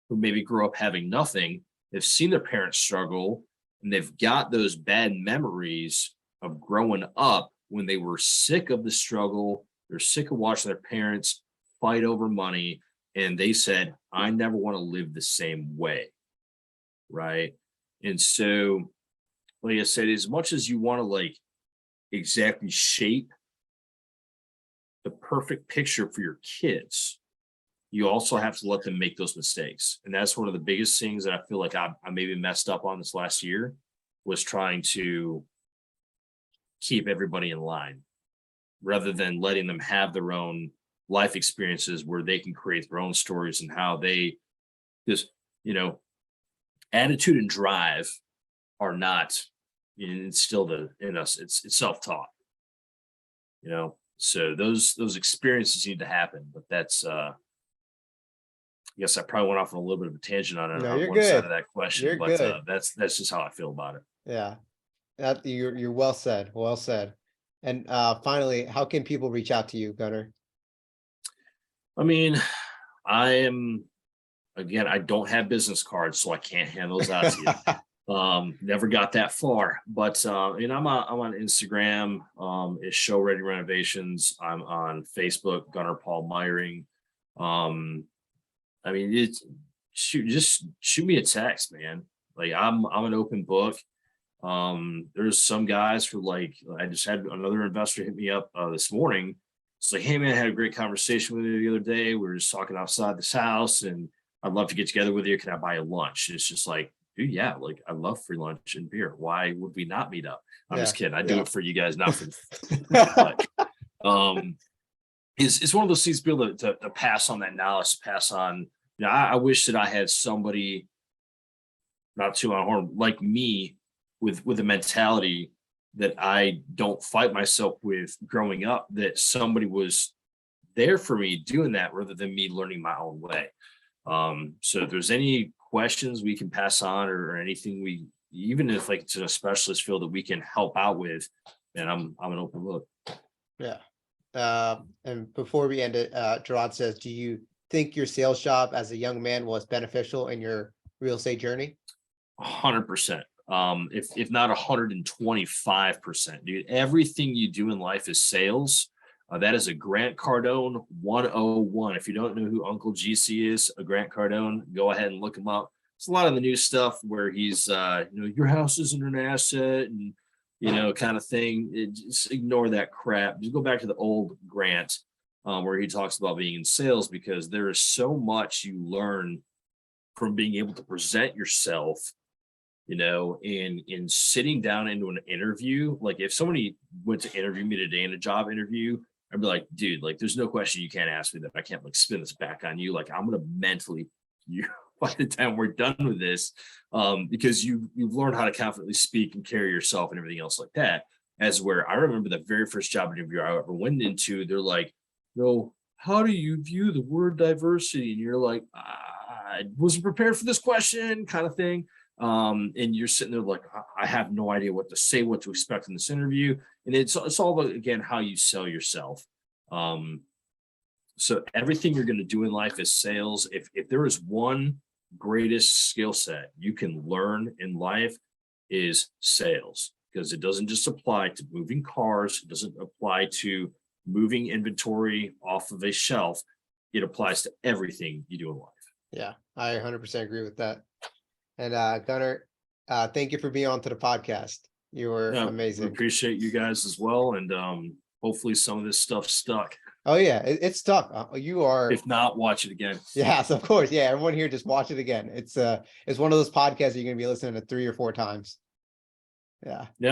B: who maybe grew up having nothing. They've seen their parents struggle, and they've got those bad memories of growing up when they were sick of the struggle. They're sick of watching their parents fight over money. And they said, I never want to live the same way. Right. And so, like I said, as much as you want to like exactly shape the perfect picture for your kids, you also have to let them make those mistakes. And that's one of the biggest things that I feel like I maybe messed up on this last year, was trying to keep everybody in line rather than letting them have their own life experiences where they can create their own stories, and how they just, attitude and drive are not instilled in us. It's self-taught, so those experiences need to happen. But that's I guess I probably went off on a little bit of a tangent on
A: No, you're
B: one side
A: good.
B: of that question,
A: You're
B: but
A: good.
B: that's just how I feel about it.
A: Yeah. You're well said. Well said. And finally, how can people reach out to you, Gunnar?
B: I mean, I don't have business cards, so I can't hand those out to you. Never got that far, but I'm on Instagram. It's Show Ready Renovations. I'm on Facebook, Gunnar Paul Meyering. It's just shoot me a text, man. Like I'm an open book. There's some guys who, like, I just had another investor hit me up this morning. It's like, hey man, I had a great conversation with you the other day. We were just talking outside this house, and I'd love to get together with you. Can I buy you lunch? And it's just like, dude, yeah, like I love free lunch and beer. Why would we not meet up? I'm just kidding. I do it for you guys, not for but it's one of those things to be able to pass on that knowledge, pass on. I wish that I had somebody, not too on horn, like me, with a mentality that I don't fight myself with growing up, that somebody was there for me doing that rather than me learning my own way. So if there's any questions we can pass on, or anything even if like it's in a specialist field that we can help out with, then I'm an open book.
A: Yeah. And before we end it, Gerard says, do you think your sales job as a young man was beneficial in your real estate journey?
B: 100%. If not 125%, dude. Everything you do in life is sales. That is a Grant Cardone 101. If you don't know who Uncle GC is, a Grant Cardone, go ahead and look him up. It's a lot of the new stuff where he's, your house isn't an asset, and kind of thing. Just ignore that crap. Just go back to the old Grant, where he talks about being in sales, because there is so much you learn from being able to present yourself, in sitting down into an interview. Like if somebody went to interview me today in a job interview, I'd be like, dude, like there's no question you can't ask me that. I can't like spin this back on you. Like I'm gonna mentally you by the time we're done with this, because you've learned how to confidently speak and carry yourself and everything else like that. As where I remember the very first job interview I ever went into, they're like, no, how do you view the word diversity? And you're like, I wasn't prepared for this question kind of thing. And you're sitting there like, I have no idea what to say, what to expect in this interview. And it's all about, again, how you sell yourself. So everything you're going to do in life is sales. If there is one greatest skill set you can learn in life, is sales, because it doesn't just apply to moving cars. It doesn't apply to moving inventory off of a shelf. It applies to everything you do in life.
A: Yeah, I 100% agree with that. And Gunnar, thank you for being on to the podcast. You were
B: Yeah, we
A: amazing.
B: appreciate you guys as well. And hopefully some of this stuff stuck.
A: Oh yeah, it's tough. You are.
B: If not, watch it again.
A: Yes, of course. Yeah, everyone here just watch it again. It's one of those podcasts that you're gonna be listening to 3 or 4 times. Yeah.
B: Yeah.